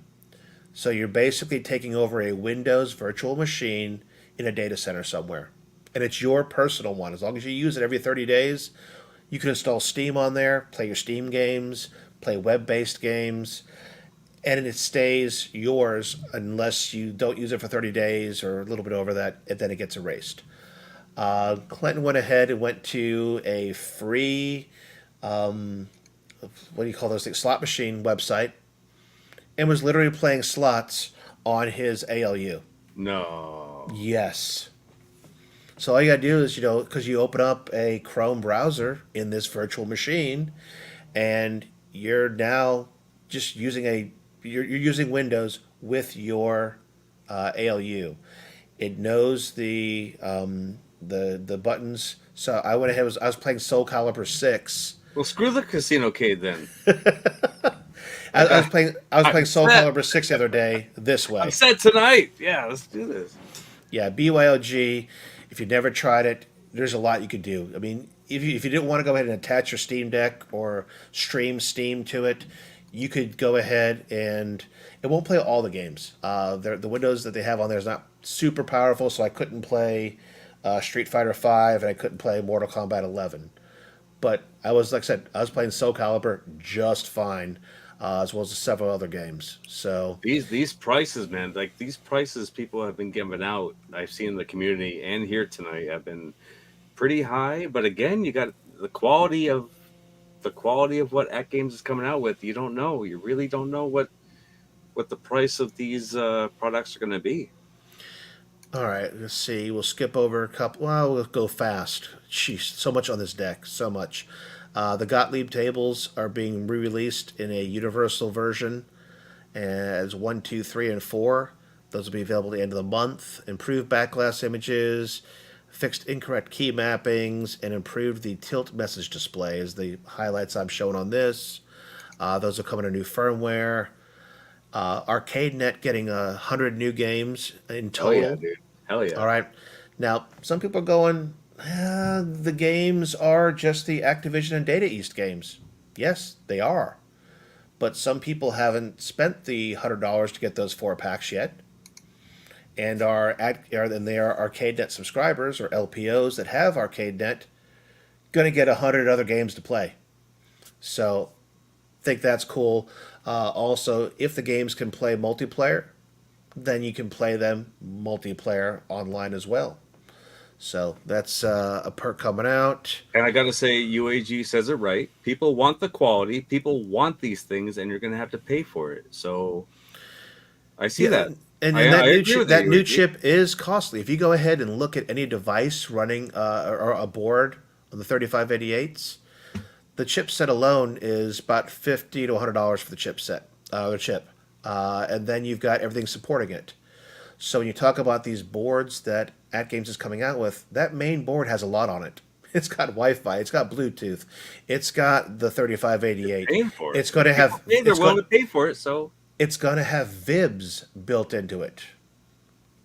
So you're basically taking over a Windows virtual machine in a data center somewhere. And it's your personal one. As long as you use it every 30 days, you can install Steam on there, play your Steam games, play web-based games, and it stays yours unless you don't use it for 30 days or a little bit over that, and then it gets erased. Clinton went ahead and went to a free, what do you call those things, slot machine website, and was literally playing slots on his ALU. No. Yes. So all you gotta do is, because you open up a Chrome browser in this virtual machine, and you're now just using you're using Windows with your ALU. It knows the buttons. So I went ahead. I was playing Soul Calibur 6. Well, screw the casino cade then. I was playing Soul Calibur 6 the other day this way. I'm set tonight. Yeah, let's do this. Yeah, BYOG. If you've never tried it, there's a lot you could do. I mean, if you didn't want to go ahead and attach your Steam Deck or stream Steam to it, you could go ahead and it won't play all the games. The Windows that they have on there is not super powerful, so I couldn't play Street Fighter 5 and I couldn't play Mortal Kombat 11. But like I said, I was playing Soul Calibur just fine, as well as several other games. So these prices, man, like these prices people have been giving out, I've seen in the community and here tonight, have been pretty high. But again, you got the quality of what AtGames is coming out with. You don't know. You really don't know what the price of these products are going to be. All right, let's see. We'll skip over a couple. Well, we'll go fast. Jeez, so much on this deck. So much. The Gottlieb tables are being re-released in a universal version as 1, 2, 3, and 4. Those will be available at the end of the month. Improved backglass images, fixed incorrect key mappings, and improved the tilt message display is the highlights I'm showing on this. Those will come in a new firmware. ArcadeNet getting 100 new games in Oh yeah, total. dude. Hell yeah. All right. Now, some people are going, the games are just the Activision and Data East games. Yes, they are. But some people haven't spent the $100 to get those 4 packs yet, and they are ArcadeNet subscribers or LPOs that have ArcadeNet, going to get 100 other games to play. So, think that's cool. Also, if the games can play multiplayer, then you can play them multiplayer online as well. So that's a perk coming out. And I gotta say, UAG says it right. People want the quality. People want these things, and you're gonna have to pay for it. So I see Yeah, that. and I agree with you, that new UAG. chip is costly. If you go ahead and look at any device running or a board on the 3588s, the chipset alone is about $50 to $100 for the chip, and then you've got everything supporting it. So when you talk about these boards that AtGames is coming out with, that main board has a lot on it. It's got Wi-Fi, it's got Bluetooth, it's got the 3588. Paying for it. It's going to have Hey, they're willing to pay for it, so it's going to have VIBs built into it.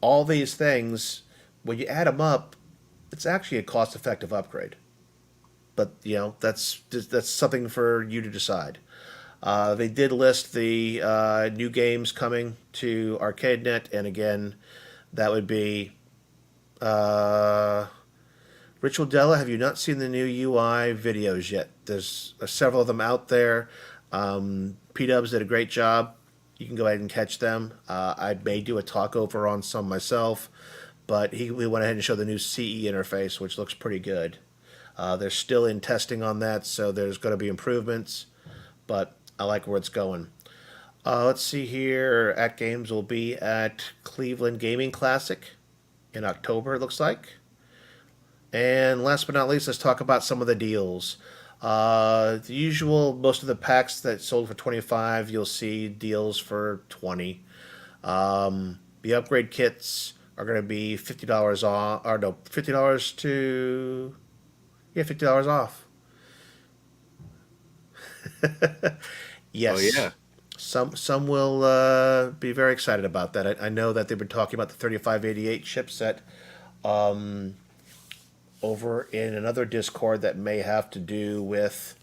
All these things, when you add them up, it's actually a cost-effective upgrade. But that's something for you to decide. They did list the new games coming to ArcadeNet, and again, that would be Ritual Della. Have you not seen the new UI videos yet? There's several of them out there. P-Dubs did a great job. You can go ahead and catch them. I may do a talk over on some myself, but we went ahead and showed the new CE interface, which looks pretty good. They're still in testing on that, so there's going to be improvements, but I like where it's going. Let's see here. AtGames will be at Cleveland Gaming Classic in October, it looks like. And last but not least, let's talk about some of the deals. The usual, most of the packs that sold for 25, you'll see deals for 20. The upgrade kits are going to be $50 off, or no, $50 to, yeah, $50 off. Yes. oh yeah. Some will be very excited about that. I know that they've been talking about the 3588 chipset over in another Discord that may have to do with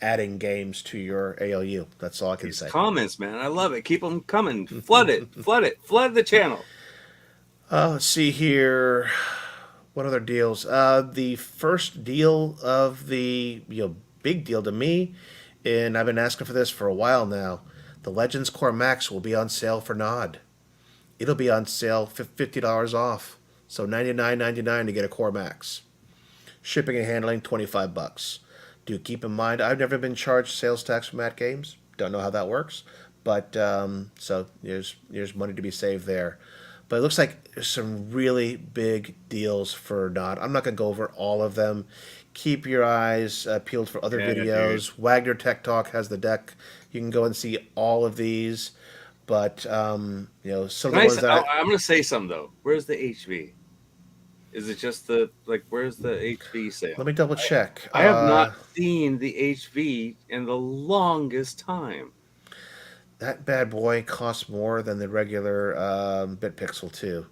adding games to your ALU. That's all I can These say. comments, man, I love it. Keep them coming. Flood it, flood it, flood the channel. Let's see here. What other deals? The first deal of the big deal to me, and I've been asking for this for a while now. The Legends Core Max will be on sale for Nod. It'll be on sale for $50 off. So $99.99 to get a Core Max. Shipping and handling $25. Do keep in mind, I've never been charged sales tax from AtGames. Don't know how that works, but so there's money to be saved there. But it looks like there's some really big deals for Nod. I'm not going to go over all of them. Keep your eyes peeled for other videos. Dude. Wagner Tech Talk has the deck. You can go and see all of these. But some of the ones that I'm going to say something though. Where's the HV? Is it just where's the HV sale? let me double check. I have not seen the HV in the longest time. That bad boy costs more than the regular BitPixel 2,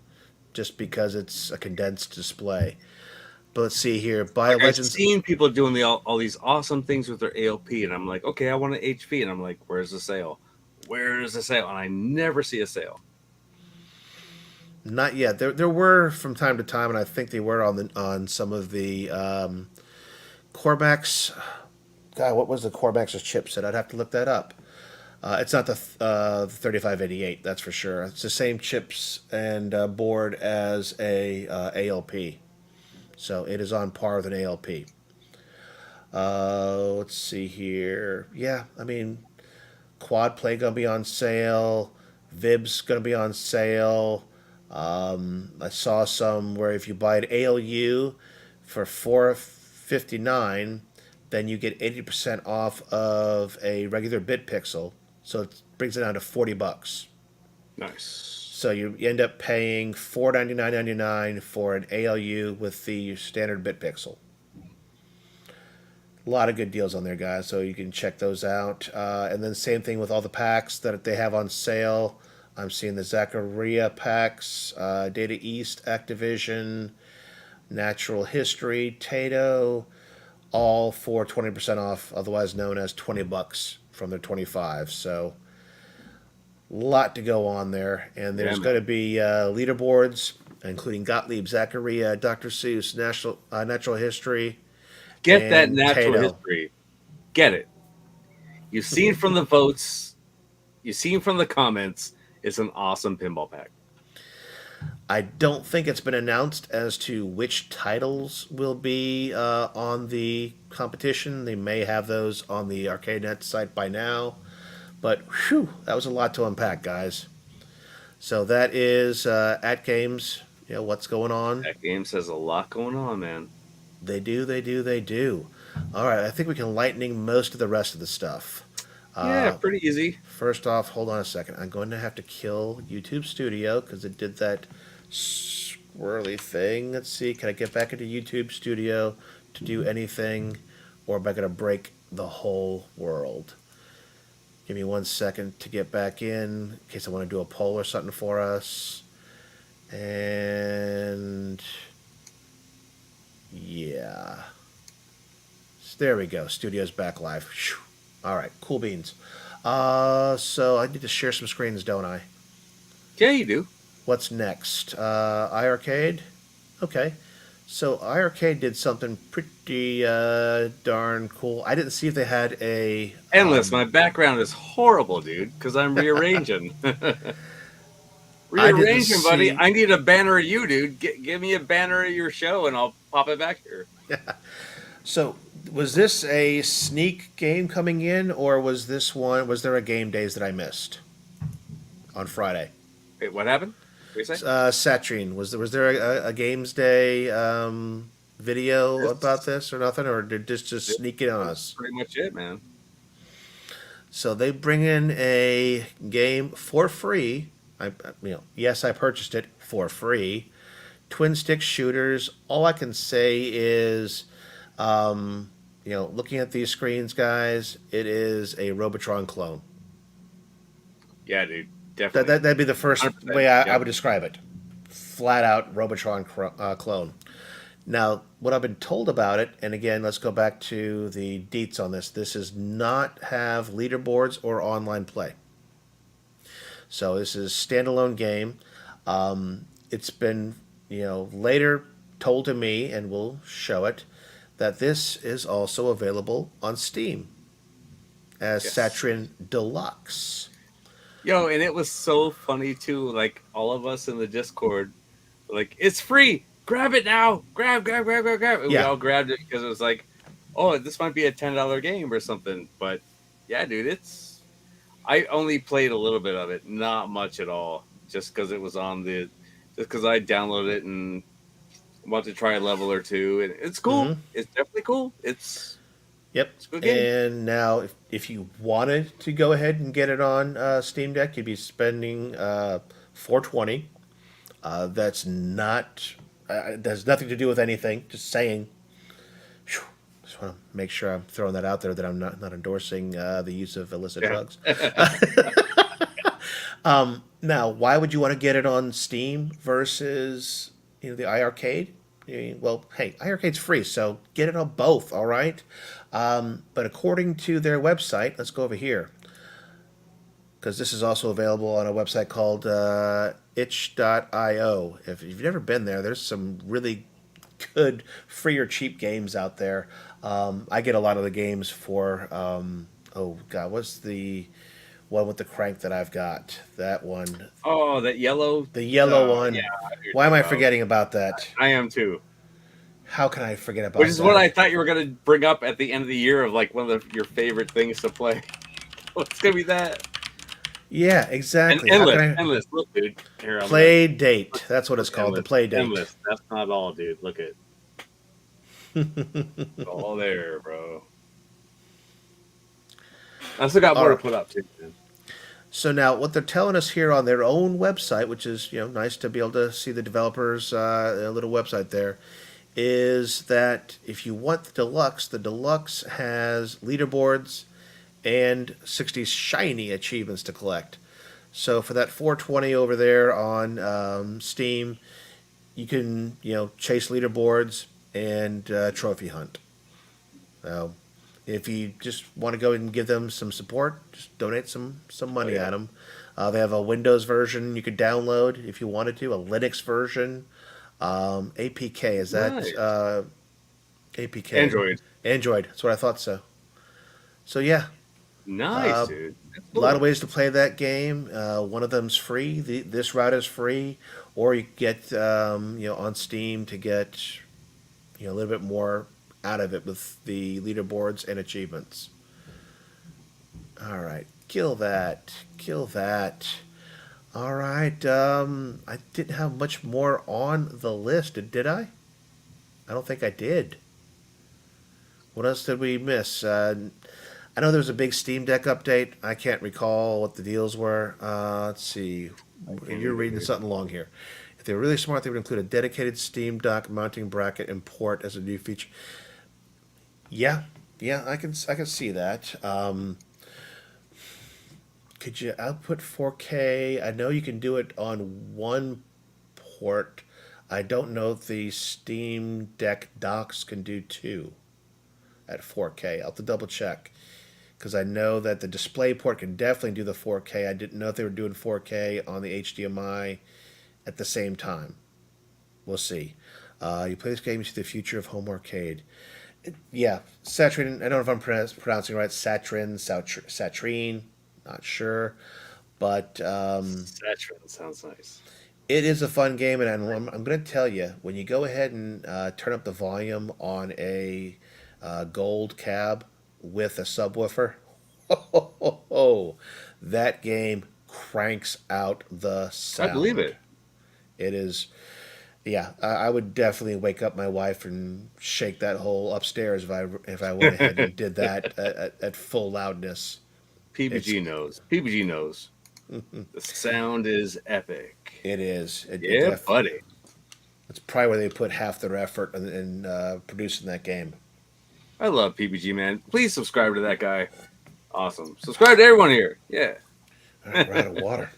just because it's a condensed display. But let's see here. Like I've seen people doing all these awesome things with their ALP, and I'm like, okay, I want an HV, and I'm like, where's the sale? Where's the sale? And I never see a sale. Not yet. There were from time to time, and I think they were on some of the Coremax. God, what was the Coremax's chipset? I'd have to look that up. It's not the 3588, that's for sure. It's the same chips and board as a ALP, so it is on par with an ALP. Let's see here. Yeah, I mean, Quad Play gonna be on sale. Vib's gonna be on sale. I saw some where if you buy an ALU for $459, then you get 80% off of a regular bit pixel. So it brings it down to $40. Nice. So you end up paying $499.99 for an ALU with the standard bit pixel. A lot of good deals on there, guys. So you can check those out. And then same thing with all the packs that they have on sale. I'm seeing the Zaccaria packs, Data East, Activision, Natural History, Tato, all for 20% off, otherwise known as $20 from their 25. So a lot to go on there. And there's going to be leaderboards, including Gottlieb, Zaccaria, Dr. Seuss, Natural History. Get that natural Tato. history. Get it. You've seen from the votes. You've seen from the comments. It's an awesome pinball pack. I don't think it's been announced as to which titles will be on the competition. They may have those on the ArcadeNet site by now. But whew, that was a lot to unpack, guys. So that is AtGames. You know, what's going on? AtGames has a lot going on, man. They do. All right, I think we can lightning most of the rest of the stuff. Yeah, pretty easy. First off, hold on a second. I'm going to have to kill YouTube Studio because it did that swirly thing. Let's see, can I get back into YouTube Studio to do anything, or am I going to break the whole world? Give me 1 second to get back in case I want to do a poll or something for us. And yeah. There we go. Studio's back live. Whew. All right, cool beans. So I need to share some screens, don't I? Yeah, you do. What's next? iArcade? Okay. So iArcade did something pretty darn cool. I didn't see if they had a... Endless, my background is horrible, dude, because I'm rearranging. Rearranging, buddy. I need a banner of you, dude. Give me a banner of your show, and I'll pop it back here. So, was this a sneak game coming in, or was there a game days that I missed on Friday? Wait, what happened? What you say? Satryn, was there a games day video about this or nothing, or did this just sneak in on us? Pretty much it, man. So they bring in a game for free. Yes, I purchased it for free. Twin stick shooters. All I can say is, looking at these screens, guys, it is a Robotron clone. Yeah, dude, definitely. That'd be the first way I would describe it. Flat out Robotron clone. Now, what I've been told about it, and again, let's go back to the deets on this. This does not have leaderboards or online play. So this is a standalone game. It's been, later told to me, and we'll show it, that this is also available on Steam as Satryn Deluxe. Yo, and it was so funny too. Like all of us in the Discord, like it's free. Grab it now. Grab. And we all grabbed it because it was like, oh, this might be a $10 game or something. But yeah, dude, I only played a little bit of it, not much at all, just because it was just because I downloaded it and want to try a level or two, and it's cool. Mm-hmm. It's definitely cool. It's a good game. And now, if you wanted to go ahead and get it on Steam Deck, you'd be spending $420. That's not. That has nothing to do with anything. Just saying. Whew. Just want to make sure I'm throwing that out there that I'm not endorsing the use of illicit drugs. Now, why would you want to get it on Steam versus the iArcade? Well, hey, iArcade's free, so get it on both, all right? But according to their website, let's go over here, because this is also available on a website called itch.io. If you've never been there, there's some really good free or cheap games out there. I get a lot of the games for, what's the one with the crank that I've got? That one. Oh, that yellow? The yellow one. Yeah, why am I forgetting about that? I am too. How can I forget about that? Which is what I thought you were going to bring up at the end of the year of like one of your favorite things to play. What's going to be that? Yeah, exactly. And endless. Look, dude. Here, play date. That's what it's called. The play date. Endless. That's not all, dude. Look at it's all there, bro. I still got All more to right. put up too, man. So now, what they're telling us here on their own website, which is nice to be able to see the developers' little website there, is that if you want the deluxe has leaderboards and 60 shiny achievements to collect. So for that 420 over there on Steam, you can chase leaderboards and trophy hunt. So if you just want to go and give them some support, just donate some Oh money at yeah, them. They have a Windows version you could download if you wanted to, a Linux version. APK is that nice. APK Android, Android? That's what I thought so. So yeah, nice, uh, dude. That's a lot of cool. ways to play that game. One of them's free. This route is free, or you get on Steam to get a little bit more out of it with the leaderboards and achievements. All right, kill that, kill that. All right, I didn't have much more on the list, did I? I don't think I did. What else did we miss? I know there was a big Steam Deck update. I can't recall what the deals were. Let's see. I can't You're either, reading dude. something long here. If they were really smart, they would include a dedicated Steam Dock mounting bracket and port as a new feature. Yeah, yeah, I can see that. Could you output 4K? I know you can do it on one port. I don't know if the Steam Deck docks can do two at 4K. I'll have to double check because I know that the display port can definitely do the 4K. I didn't know if they were doing 4K on the HDMI at the same time. We'll see. You play this game, you see the future of home arcade. Yeah, Satryn. I don't know if I'm pronouncing it right. Satryn. Not sure, but Saturn sounds nice. it is a fun game, and I'm going to tell you when you go ahead and turn up the volume on a gold cab with a subwoofer. Oh, that game cranks out the I believe sound. it. It is, yeah. I would definitely wake up my wife and shake that whole upstairs if I went ahead and did that at full loudness. It's PBG knows. PBG knows. The sound is epic. it is Yeah, buddy. it's probably where they put half their effort in producing that game. I love PBG, man. Please subscribe to that guy. Awesome. Subscribe to everyone here. Yeah. All right, we're out of water.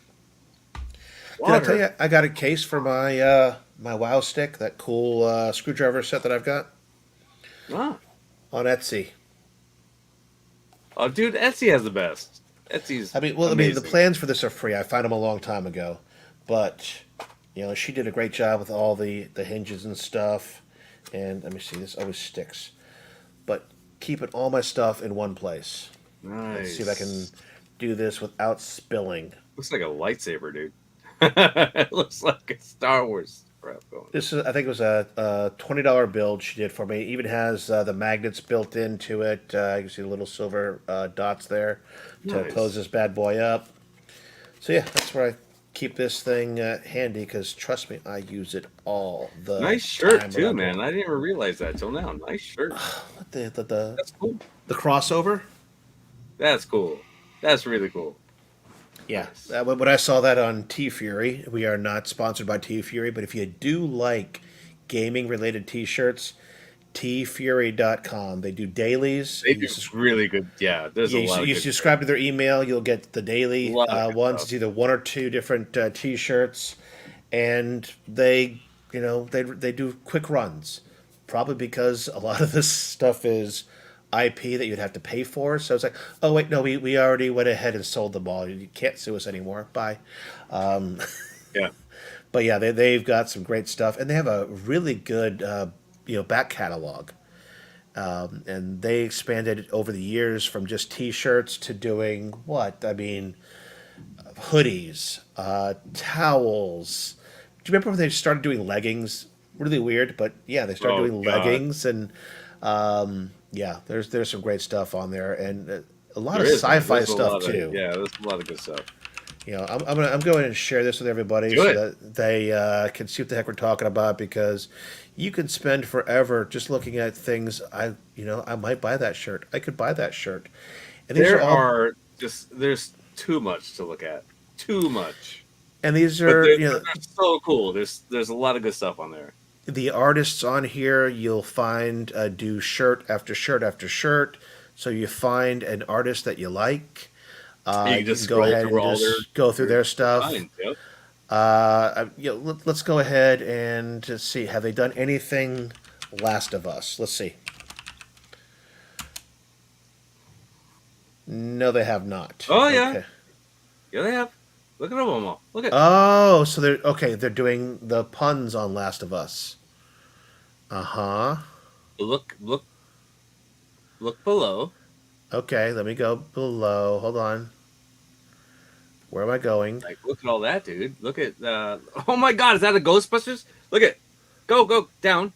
Did I tell Water. you I got a case for my Wow stick, that cool screwdriver set that I've got Ah. on Etsy? Oh, dude, Etsy has the best. Etsy's I mean, the amazing. plans for this are free. I found them a long time ago, but she did a great job with all the hinges and stuff. And let me see, this always sticks. But keeping all my stuff in one place. Let's see if I can Nice. do this without spilling. Looks like a lightsaber, dude. It looks like a Star Wars crap going. This is, I think, it was a $20 build she did for me. It even has the magnets built into it. You can see the little silver dots there to close Nice. this bad boy up. So yeah, that's where I keep this thing handy because trust me, I use it all the Nice shirt time too, without fail. man. I didn't even realize that till now. Nice shirt. What the That's cool. the crossover? That's cool. That's really cool. Yeah, Nice. when I saw that on T Fury, we are not sponsored by T Fury, but if you do like gaming related T-shirts, tfury.com. They do dailies. They do really good. Yeah, there's a Yeah, lot of you good stuff. subscribe to their email, you'll get the A daily lot of good ones. stuff. It's either one or two different T-shirts, and they do quick runs, probably because a lot of this stuff is IP that you'd have to pay for. So it's like, oh wait, no, we already went ahead and sold them all. You can't sue us anymore. Bye. Yeah. But yeah, they've got some great stuff, and they have a really good back catalog. And they expanded it over the years from just T-shirts to doing what? I mean, hoodies, towels. Do you remember when they started doing leggings? Really weird, but yeah, they started Oh doing God, leggings, and yeah, there's some great stuff on there, and a lot there of is, man. sci-fi There's a stuff lot of too. yeah. There's a lot of good stuff. I'm going to share this with everybody Do so it. that they can see what the heck we're talking about because you can spend forever just looking at things. I might buy that shirt. I could buy that shirt, And these are There all, are there's too much to look at, too much. and these But are, they're so cool. There's a lot of good stuff on there. the artists on here you'll find do shirt after shirt after shirt. So you find an artist that you like. And you can You can just go scroll ahead and through all just go through their their stuff. finds. Yep. Let's go ahead and just see. Have they done anything Last of Us? Let's see. No, they have not. Oh yeah, Okay. yeah they have. Look at them all. Look at. Oh, so they're okay. They're doing the puns on Last of Us. Uh huh. Look look below. Okay, let me go below. Hold on. Where am I going? Like look at all that, dude. Look at. Oh my God, is that a Ghostbusters? Look at. Go down.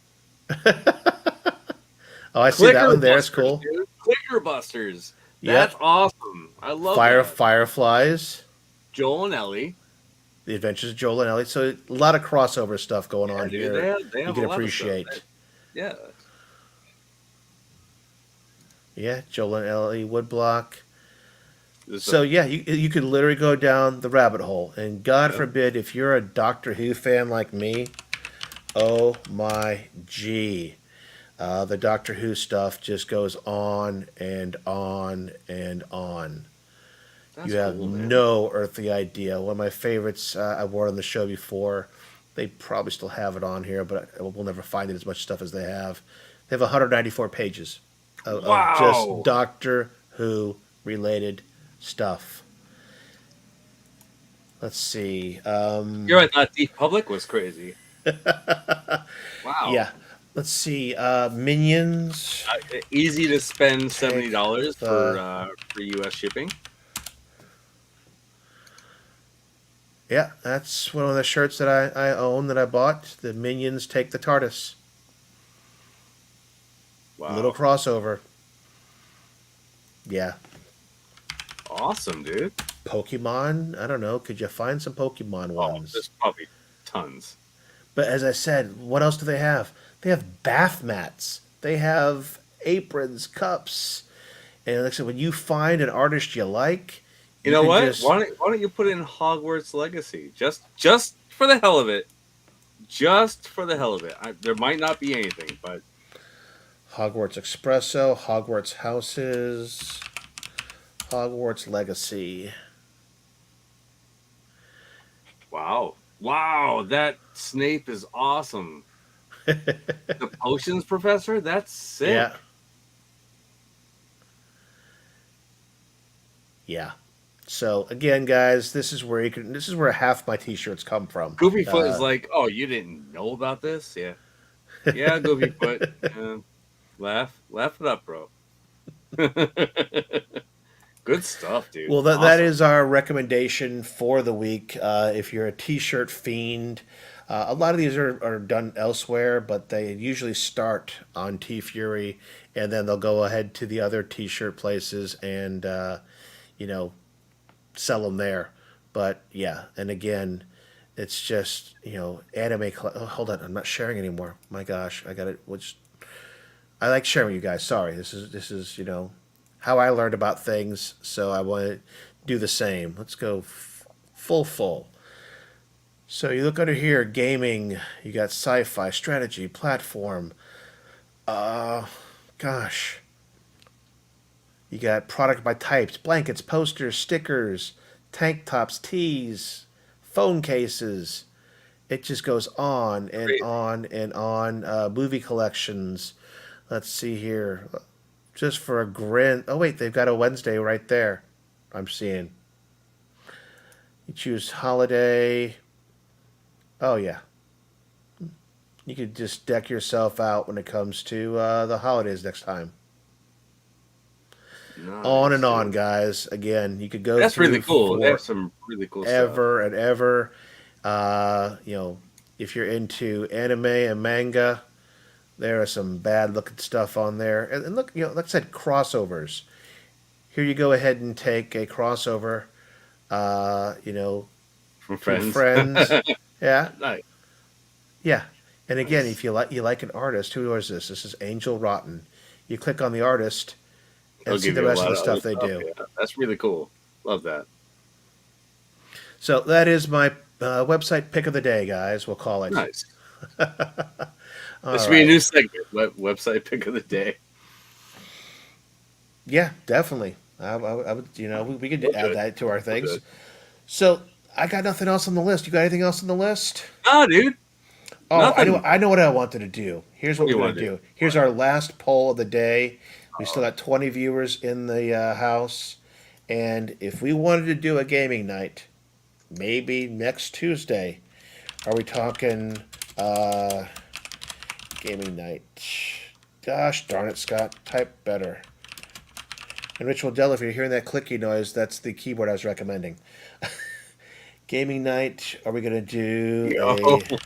Oh, I see that Clicker one there. It's Busters, cool. dude. Clicker Busters. That's Yep. awesome. I love that. Fireflies. Joel and Ellie. The Adventures of Joel and Ellie. So a lot of crossover stuff going Yeah, on dude. here. They You have a can lot of stuff. appreciate. Yeah. Yeah, Joel and Ellie Woodblock. There's So yeah, you could literally go down the rabbit hole, and God yeah. forbid if you're a Doctor Who fan like me, oh my gee, the Doctor Who stuff just goes on and on and on. That's You have cool, man. no earthly idea. One of my favorites I wore on the show before. They probably still have it on here, but we'll never find it as much stuff as they have. They have 194 pages of just Wow. Doctor Who related stuff. Let's see. You're right. That Deep Public was crazy. Wow. Yeah. Let's see. Minions. Easy to spend Take $70 the. for US shipping. Yeah, that's one of the shirts that I own that I bought. The Minions Take the TARDIS. Wow. Little crossover. Yeah. Awesome, dude. Pokemon. I don't know. Could you find some Pokemon Oh, ones? there's probably tons. But as I said, what else do they have? They have bath mats. They have aprons, cups. And like I said, when you find an artist you like, You know what? just Why don't you put in Hogwarts Legacy? Just for the hell of it. Just for the hell of it. There might not be anything, but Hogwarts Espresso, Hogwarts Houses, Hogwarts Legacy. wow. Wow, that Snape is awesome. The potions professor? That's sick. Yeah. Yeah. So again, guys, this is where half my t-shirts come from. Goofy Foot is like, oh, you didn't know about this? Yeah. Yeah, Goofy Foot. Laugh it up, bro. Good stuff, dude. Well, that Awesome. is our recommendation for the week. If you're a t-shirt fiend, a lot of these are done elsewhere, but they usually start on T Fury, and then they'll go ahead to the other t-shirt places and you know sell them there. But yeah, and again, it's just anime. Oh, hold on, I'm not sharing anymore. My gosh, I got it. Which I like sharing with you guys. Sorry, this is how I learned about things, so I want to do the same. Let's go full. So you look under here, gaming. You got sci-fi, strategy, platform. Gosh. You got product by types, blankets, posters, stickers, tank tops, tees, phone cases. It just goes on and Great. on and on. Movie collections. Let's see here. Just for a grin. Oh, wait, they've got a Wednesday right there. I'm seeing. You choose holiday. Oh, yeah. You could just deck yourself out when it comes to the holidays next time. Nice, On and on, dude. guys. Again, you could go That's through really cool. They have some really cool stuff. ever and ever. If you're into anime and manga, there are some bad looking stuff on there. And look, like I said, crossovers. Here you go ahead and take a crossover, From from friends. Friends. Yeah, Nice. yeah. And again, Nice. if you like an artist, who is this? This is Angel Rotten. You click on the artist, It'll and see give the you a rest of lot the of other stuff they stuff. do. Yeah, that's really cool. Love that. So that is my website pick of the day, guys. We'll call it. Nice. This All should be a right. new segment. Website pick of the day. Yeah, definitely. I would, we could We'll do add it. that to our We'll do things. it. So I got nothing else on the list. You got anything else on the list? Ah, dude, Oh, nothing. I know what I wanted to do. Here's What what do we're you gonna want to do? do. Here's our last poll of the day. We still Oh, got 20 viewers in the house, and if we wanted to do a gaming night, maybe next Tuesday, are we talking uh, gaming night? Gosh darn it, Scott! Type better. And Rich Waddell, if you're hearing that clicky noise, that's the keyboard I was recommending. Gaming night. Are we gonna do yo, a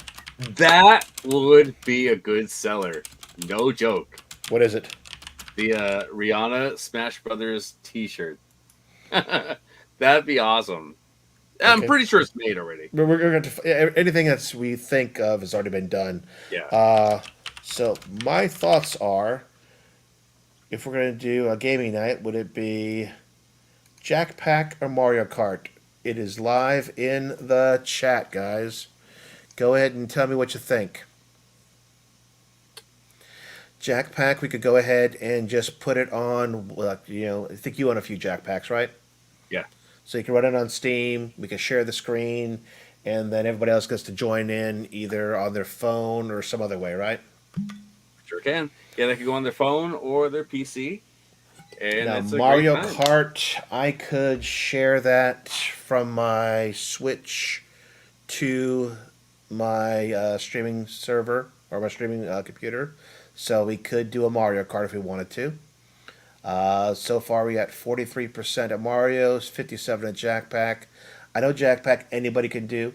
that would be a good seller. No joke. what is it? The Rihanna Smash Brothers T-shirt. That'd be awesome. I'm Okay. pretty sure it's made already. We're going to anything that we think of has already been done. Yeah. Uh, so my thoughts are, if we're going to do a gaming night, would it be Jack Pack or Mario Kart? It is live in the chat, guys. Go ahead and tell me what you think. Jack Pack, we could go ahead and just put it on. I think you own a few Jack Packs, right? Yeah. So you can run it on Steam. We can share the screen, and then everybody else gets to join in either on their phone or some other way, right? Sure can. Yeah, they could go on their phone or their PC, and Now, it's a great Mario time. Kart, I could share that from my Switch to my streaming server or my streaming computer. So we could do a Mario Kart if we wanted to. So far, we got 43% at Mario's, 57 at Jackpack. I know Jackpack anybody can do,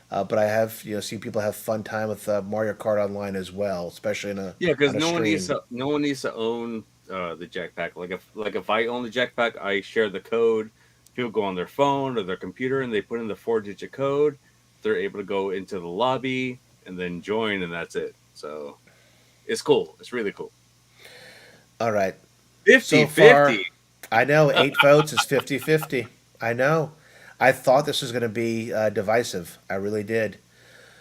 but I have seen people have fun time with Mario Kart online as well, especially Yeah, because on a stream. no one needs to own the jetpack. Like if I own the jetpack, I share the code. People go on their phone or their computer and they put in the 4-digit code. They're able to go into the lobby and then join, and that's it. So it's cool. It's really cool. All right. So far, 50-50. I know 8 votes is 50-50. I know. I thought this was going to be divisive. I really did.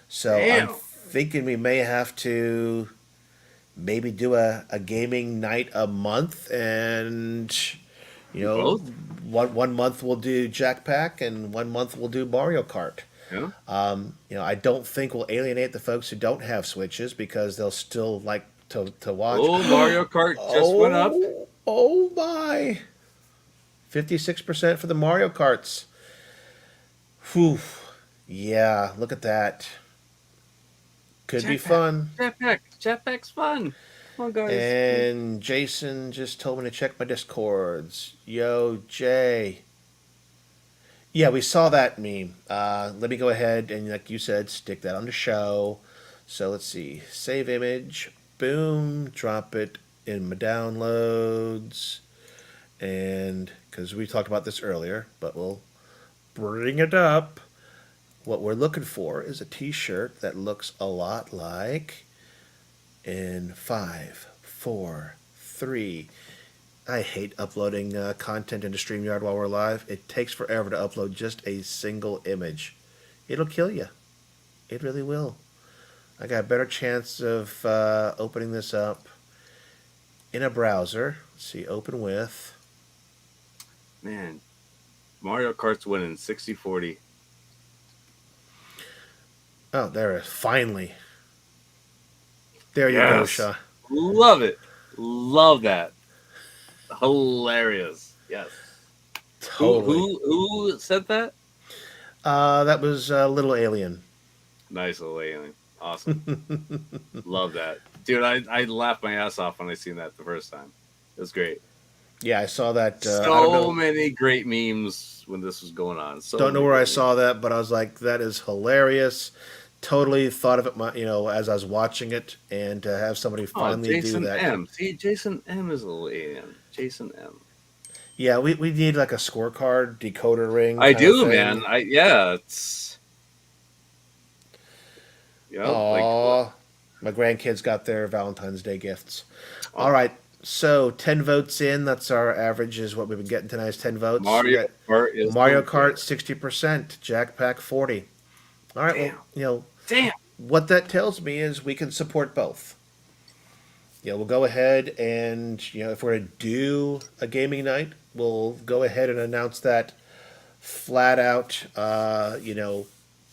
So I'm Damn. thinking we may have to maybe do a gaming night a month, and you Do know, both. one month we'll do Jackpack, and one month we'll do Mario Kart. Yeah. I don't think we'll alienate the folks who don't have Switches because they'll still like to watch. Oh, Mario Kart just went up. Oh my! 56% for the Mario Karts. Whew. Yeah, look at that. Could be Jetpack. fun. Jetpack's fun. Come on, guys. And Jason just told me to check my Discords. Yo, Jay. Yeah, we saw that meme. Let me go ahead and, like you said, stick that on the show. So let's see. Save image. Boom. Drop it in my downloads. And because we talked about this earlier, but we'll bring it up. What we're looking for is a t-shirt that looks a lot like in 5, 4, 3. I hate uploading content into StreamYard while we're live. It takes forever to upload just a single image. It'll kill you. It really will. I got a better chance of opening this up in a browser. Let's see, open with. Man, Mario Kart's winning 60-40. Oh, there it is. Finally. There you go, Shaw. Love it. Love that. Hilarious. Yes. Totally. Who said that? That was Little Alien. Nice little alien. Awesome. Love that. Dude, I laughed my ass off when I seen that the first time. It was great. Yeah, I saw that. I don't So know. many great memes when this was going on. Don't know where I saw that, but I was like, that is hilarious. Totally thought of it, as I was watching it, and to have somebody finally Jason do that. M. See, Jason M is a little alien. Jason M. Yeah, we need like a scorecard, decoder ring. I kind of do, thing. man. It's Aww, my grandkids got their Valentine's Day gifts. All right, So 10 votes in. That's our average. Is what we've been getting tonight. Is 10 votes. We Mario got Kart is Mario the Kart best. 60%. Jack Pack 40. All right. Well, Damn. Damn. what that tells me is we can support both. We'll go ahead and if we're gonna do a gaming night, we'll go ahead and announce that flat out.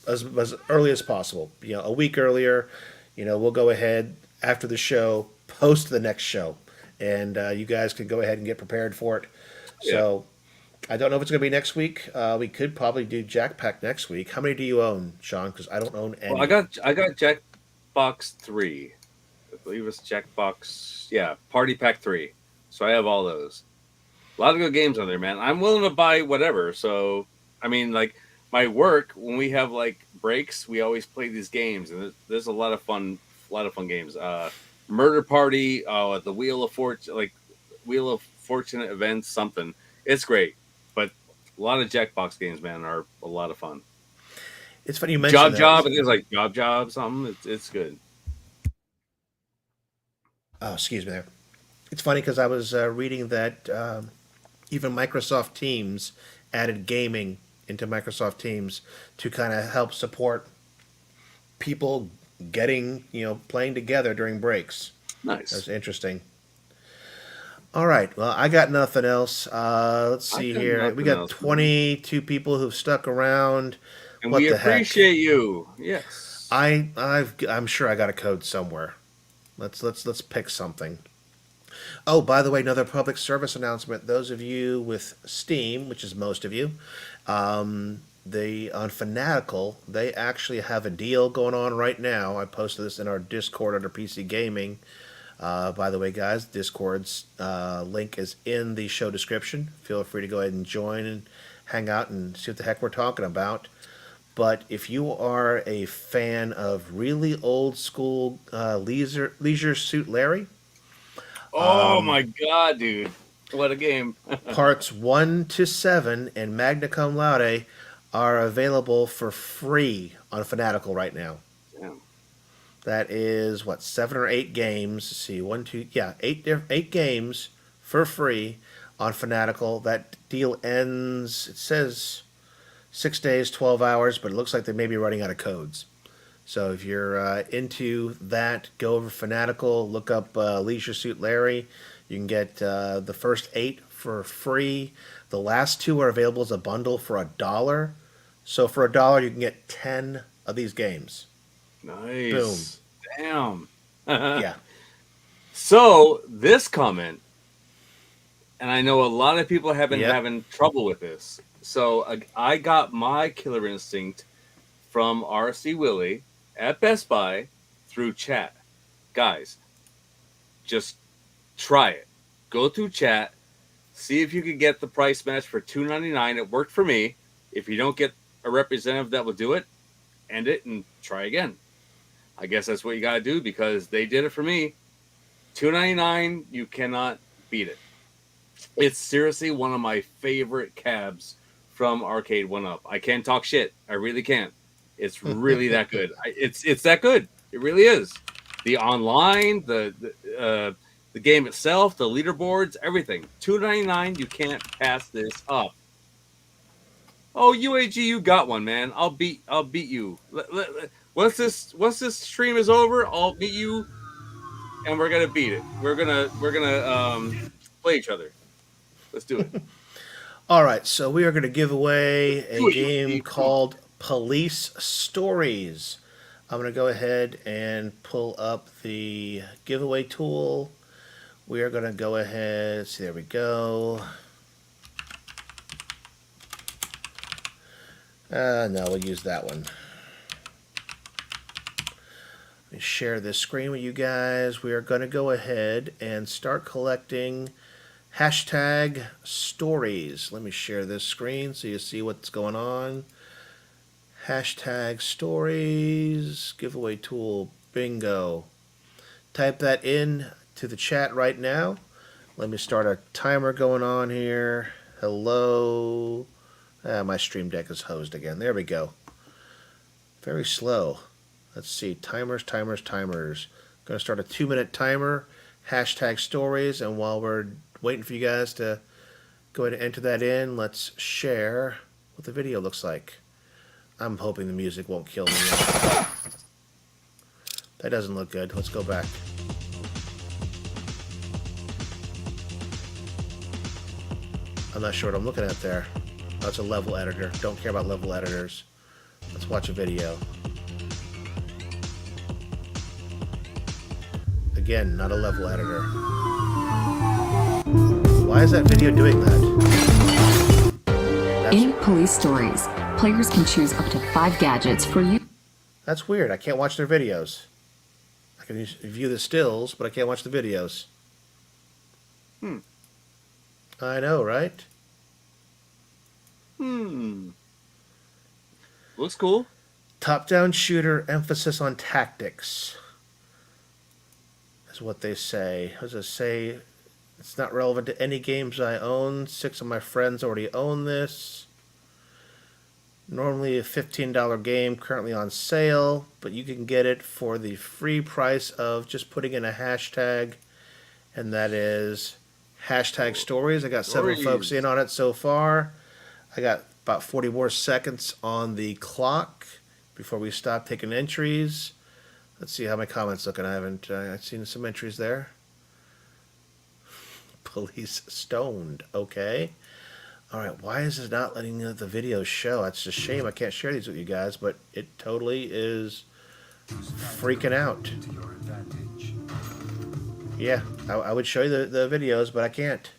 As early as possible. A week earlier. We'll go ahead after the show, post the next show, and you guys can go ahead and get prepared for it. Yeah. So I don't know if it's going to be next week. We could probably do Jackpack next week. How many do you own, Sean? Because I don't own Well, any. I got Jackbox 3. I believe it's Jackbox. Yeah, Party Pack 3. So I have all those. A lot of good games on there, man. I'm willing to buy whatever. So I mean, like my work when we have like breaks, we always play these games, and there's a lot of fun games. Murder Party, the Wheel of Fortune, like Wheel of Fortunate Events, something. It's great, but a lot of Jackbox games, man, are a lot of fun. It's funny you mentioned that. I think it's like Job, something. It's good. Oh, excuse me there. It's funny because I was reading that even Microsoft Teams added gaming into Microsoft Teams to kind of help support people getting, playing together during breaks. Nice. That's interesting. All right. Well, I got nothing else. Let's I see got here. We nothing got else, man. 22 people who've stuck around. And What we the heck? appreciate you. Yes. I'm sure I got a code somewhere. Let's pick something. Oh, by the way, another public service announcement. Those of you with Steam, which is most of you, they on Fanatical, they actually have a deal going on right now. I posted this in our Discord under PC Gaming. By the way, guys, Discord's link is in the show description. Feel free to go ahead and join and hang out and see what the heck we're talking about. But if you are a fan of really old school Leisure Suit Larry, Oh my god, dude! What a game! parts 1 to 7 and Magna Cum Laude are available for free on Fanatical right now. Damn. That is what, 7 or 8 games. Let's see, one, two, yeah, eight games for free on Fanatical. That deal ends. It says 6 days, 12 hours, but it looks like they may be running out of codes. So if you're into that, go over Fanatical, look up Leisure Suit Larry. You can get the first 8 for free. The last 2 are available as a bundle for $1. So for $1, you can get 10 of these games. Boom. Nice. Damn. Yeah. So this comment, and I know a lot of people have been Yep. having trouble with this. So I got my Killer Instinct from RC Willie at Best Buy through chat. Guys, just try it. Go through chat, see if you can get the price match for $2.99. It worked for me. If you don't get a representative that will do it, end it and try again. I guess that's what you gotta do because they did it for me. $2.99, you cannot beat it. It's seriously one of my favorite cabs from Arcade One Up. I can't talk shit. I really can't. It's really that good. It's that good. It really is. The online, the game itself, the leaderboards, everything. $2.99. You can't pass this up. Oh, UAG, you got one, man. I'll beat you. Once this stream is over, I'll meet you, and we're gonna beat it. We're gonna play each other. Let's do it. All right, so we are going to give away a Do it, game UAG. Come on. called Police Stories. I'm going to go ahead and pull up the giveaway tool. We are going to go ahead. See, there we go. No, we'll use that one. Let me share this screen with you guys. We are going to go ahead and start collecting hashtag stories. Let me share this screen so you see what's going on. Hashtag stories, giveaway tool, bingo. Type that in to the chat right now. Let me start a timer going on here. Hello. My stream deck is hosed again. There we go. Very slow. Let's see. Timers. Going to start a 2-minute timer. hashtag stories. And while we're waiting for you guys to go ahead and enter that in, let's share what the video looks like. I'm hoping the music won't kill me. That doesn't look good. Let's go back. I'm not sure what I'm looking at there. Oh, it's a level editor. Don't care about level editors. Let's watch a video. Again, not a level editor. Why is that video doing that? In police stories, players can choose up to 5 gadgets for you. That's weird. I can't watch their videos. I can view the stills, but I can't watch the videos. I know, right? Looks cool. Top-down shooter, emphasis on tactics. Is what they say. What does it say? It's not relevant to any games I own. 6 of my friends already own this. Normally a $15 game, currently on sale, but you can get it for the free price of just putting in a hashtag, and that is hashtag stories. I got 7 folks in on it so far. I got about 40 more seconds on the clock before we stop taking entries. Let's see how my comments looking. I've seen some entries there. Police stoned. Okay. All right. Why is it not letting the video show? That's a shame. I can't share these with you guys, but it totally is freaking out. Yeah, I would show you the videos, but I can't.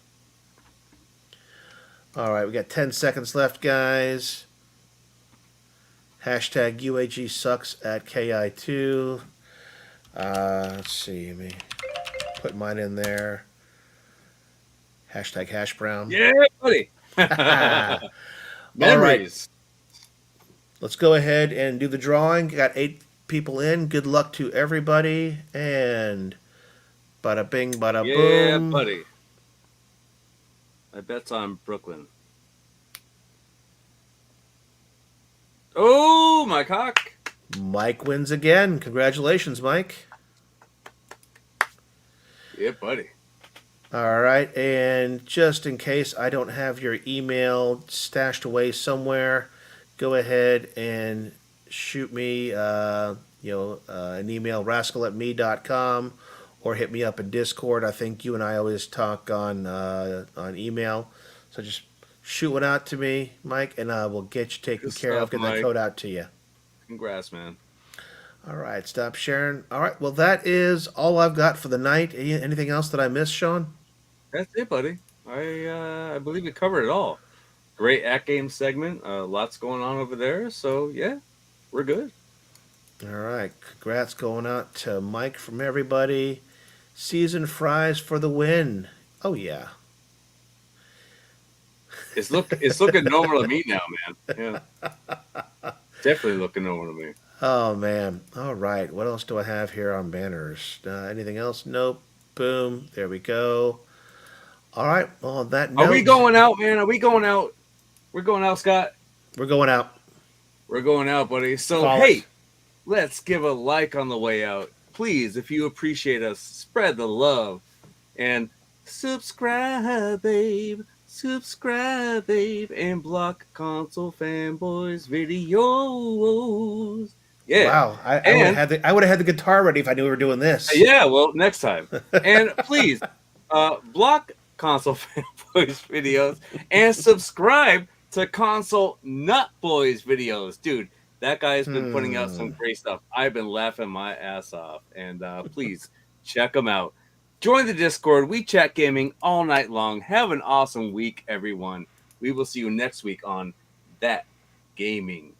All right. We got 10 seconds left, guys. Hashtag UAG sucks at KI2. Let's see. Let me put mine in there. Hashtag hash brown. Yeah, buddy. All right. Let's go ahead and do the drawing. Got 8 people in. Good luck to everybody. And bada bing, bada boom. Yeah, buddy. I bet's on Brooklyn. Oh, my cock. Mike wins again. Congratulations, Mike. Yeah, buddy. All right, and just in case I don't have your email stashed away somewhere, go ahead and shoot me an email, rascal@me.com, or hit me up in Discord. I think you and I always talk on email, so just shoot one out to me, Mike, and we'll get you taken care of. Get that code out to you. Congrats, man. All right, stop sharing. All right, well, that is all I've got for the night. Anything else that I missed, Sean? That's it, buddy. I believe we covered it all. Great AtGames segment. Lots going on over there. So, yeah, we're good. All right. Congrats going out to Mike from everybody. Seasoned fries for the win. Oh, yeah. It's looking normal to me now, man. Yeah. Definitely looking normal to me. Oh, man. All right. What else do I have here on banners? Anything else? Nope. Boom. There we go. All right. Well, on that note. Are we going out, man? Are we going out? We're going out, Scott. We're going out. We're going out, buddy. So, hey, let's give a like on the way out. Please, if you appreciate us, spread the love. And subscribe, babe. Subscribe, babe. And block Console Fanboys videos. Yeah. Wow. I would have had the guitar ready if I knew we were doing this. Yeah, well, next time. And please, block Console Fanboys videos and subscribe to Console Nut Boys videos. Dude, that guy's been putting out some great stuff. I've been laughing my ass off. And please, check them out. Join the Discord. We chat gaming all night long. Have an awesome week, everyone. We will see you next week on That Gaming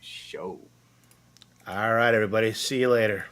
Show. All right, everybody. See you later.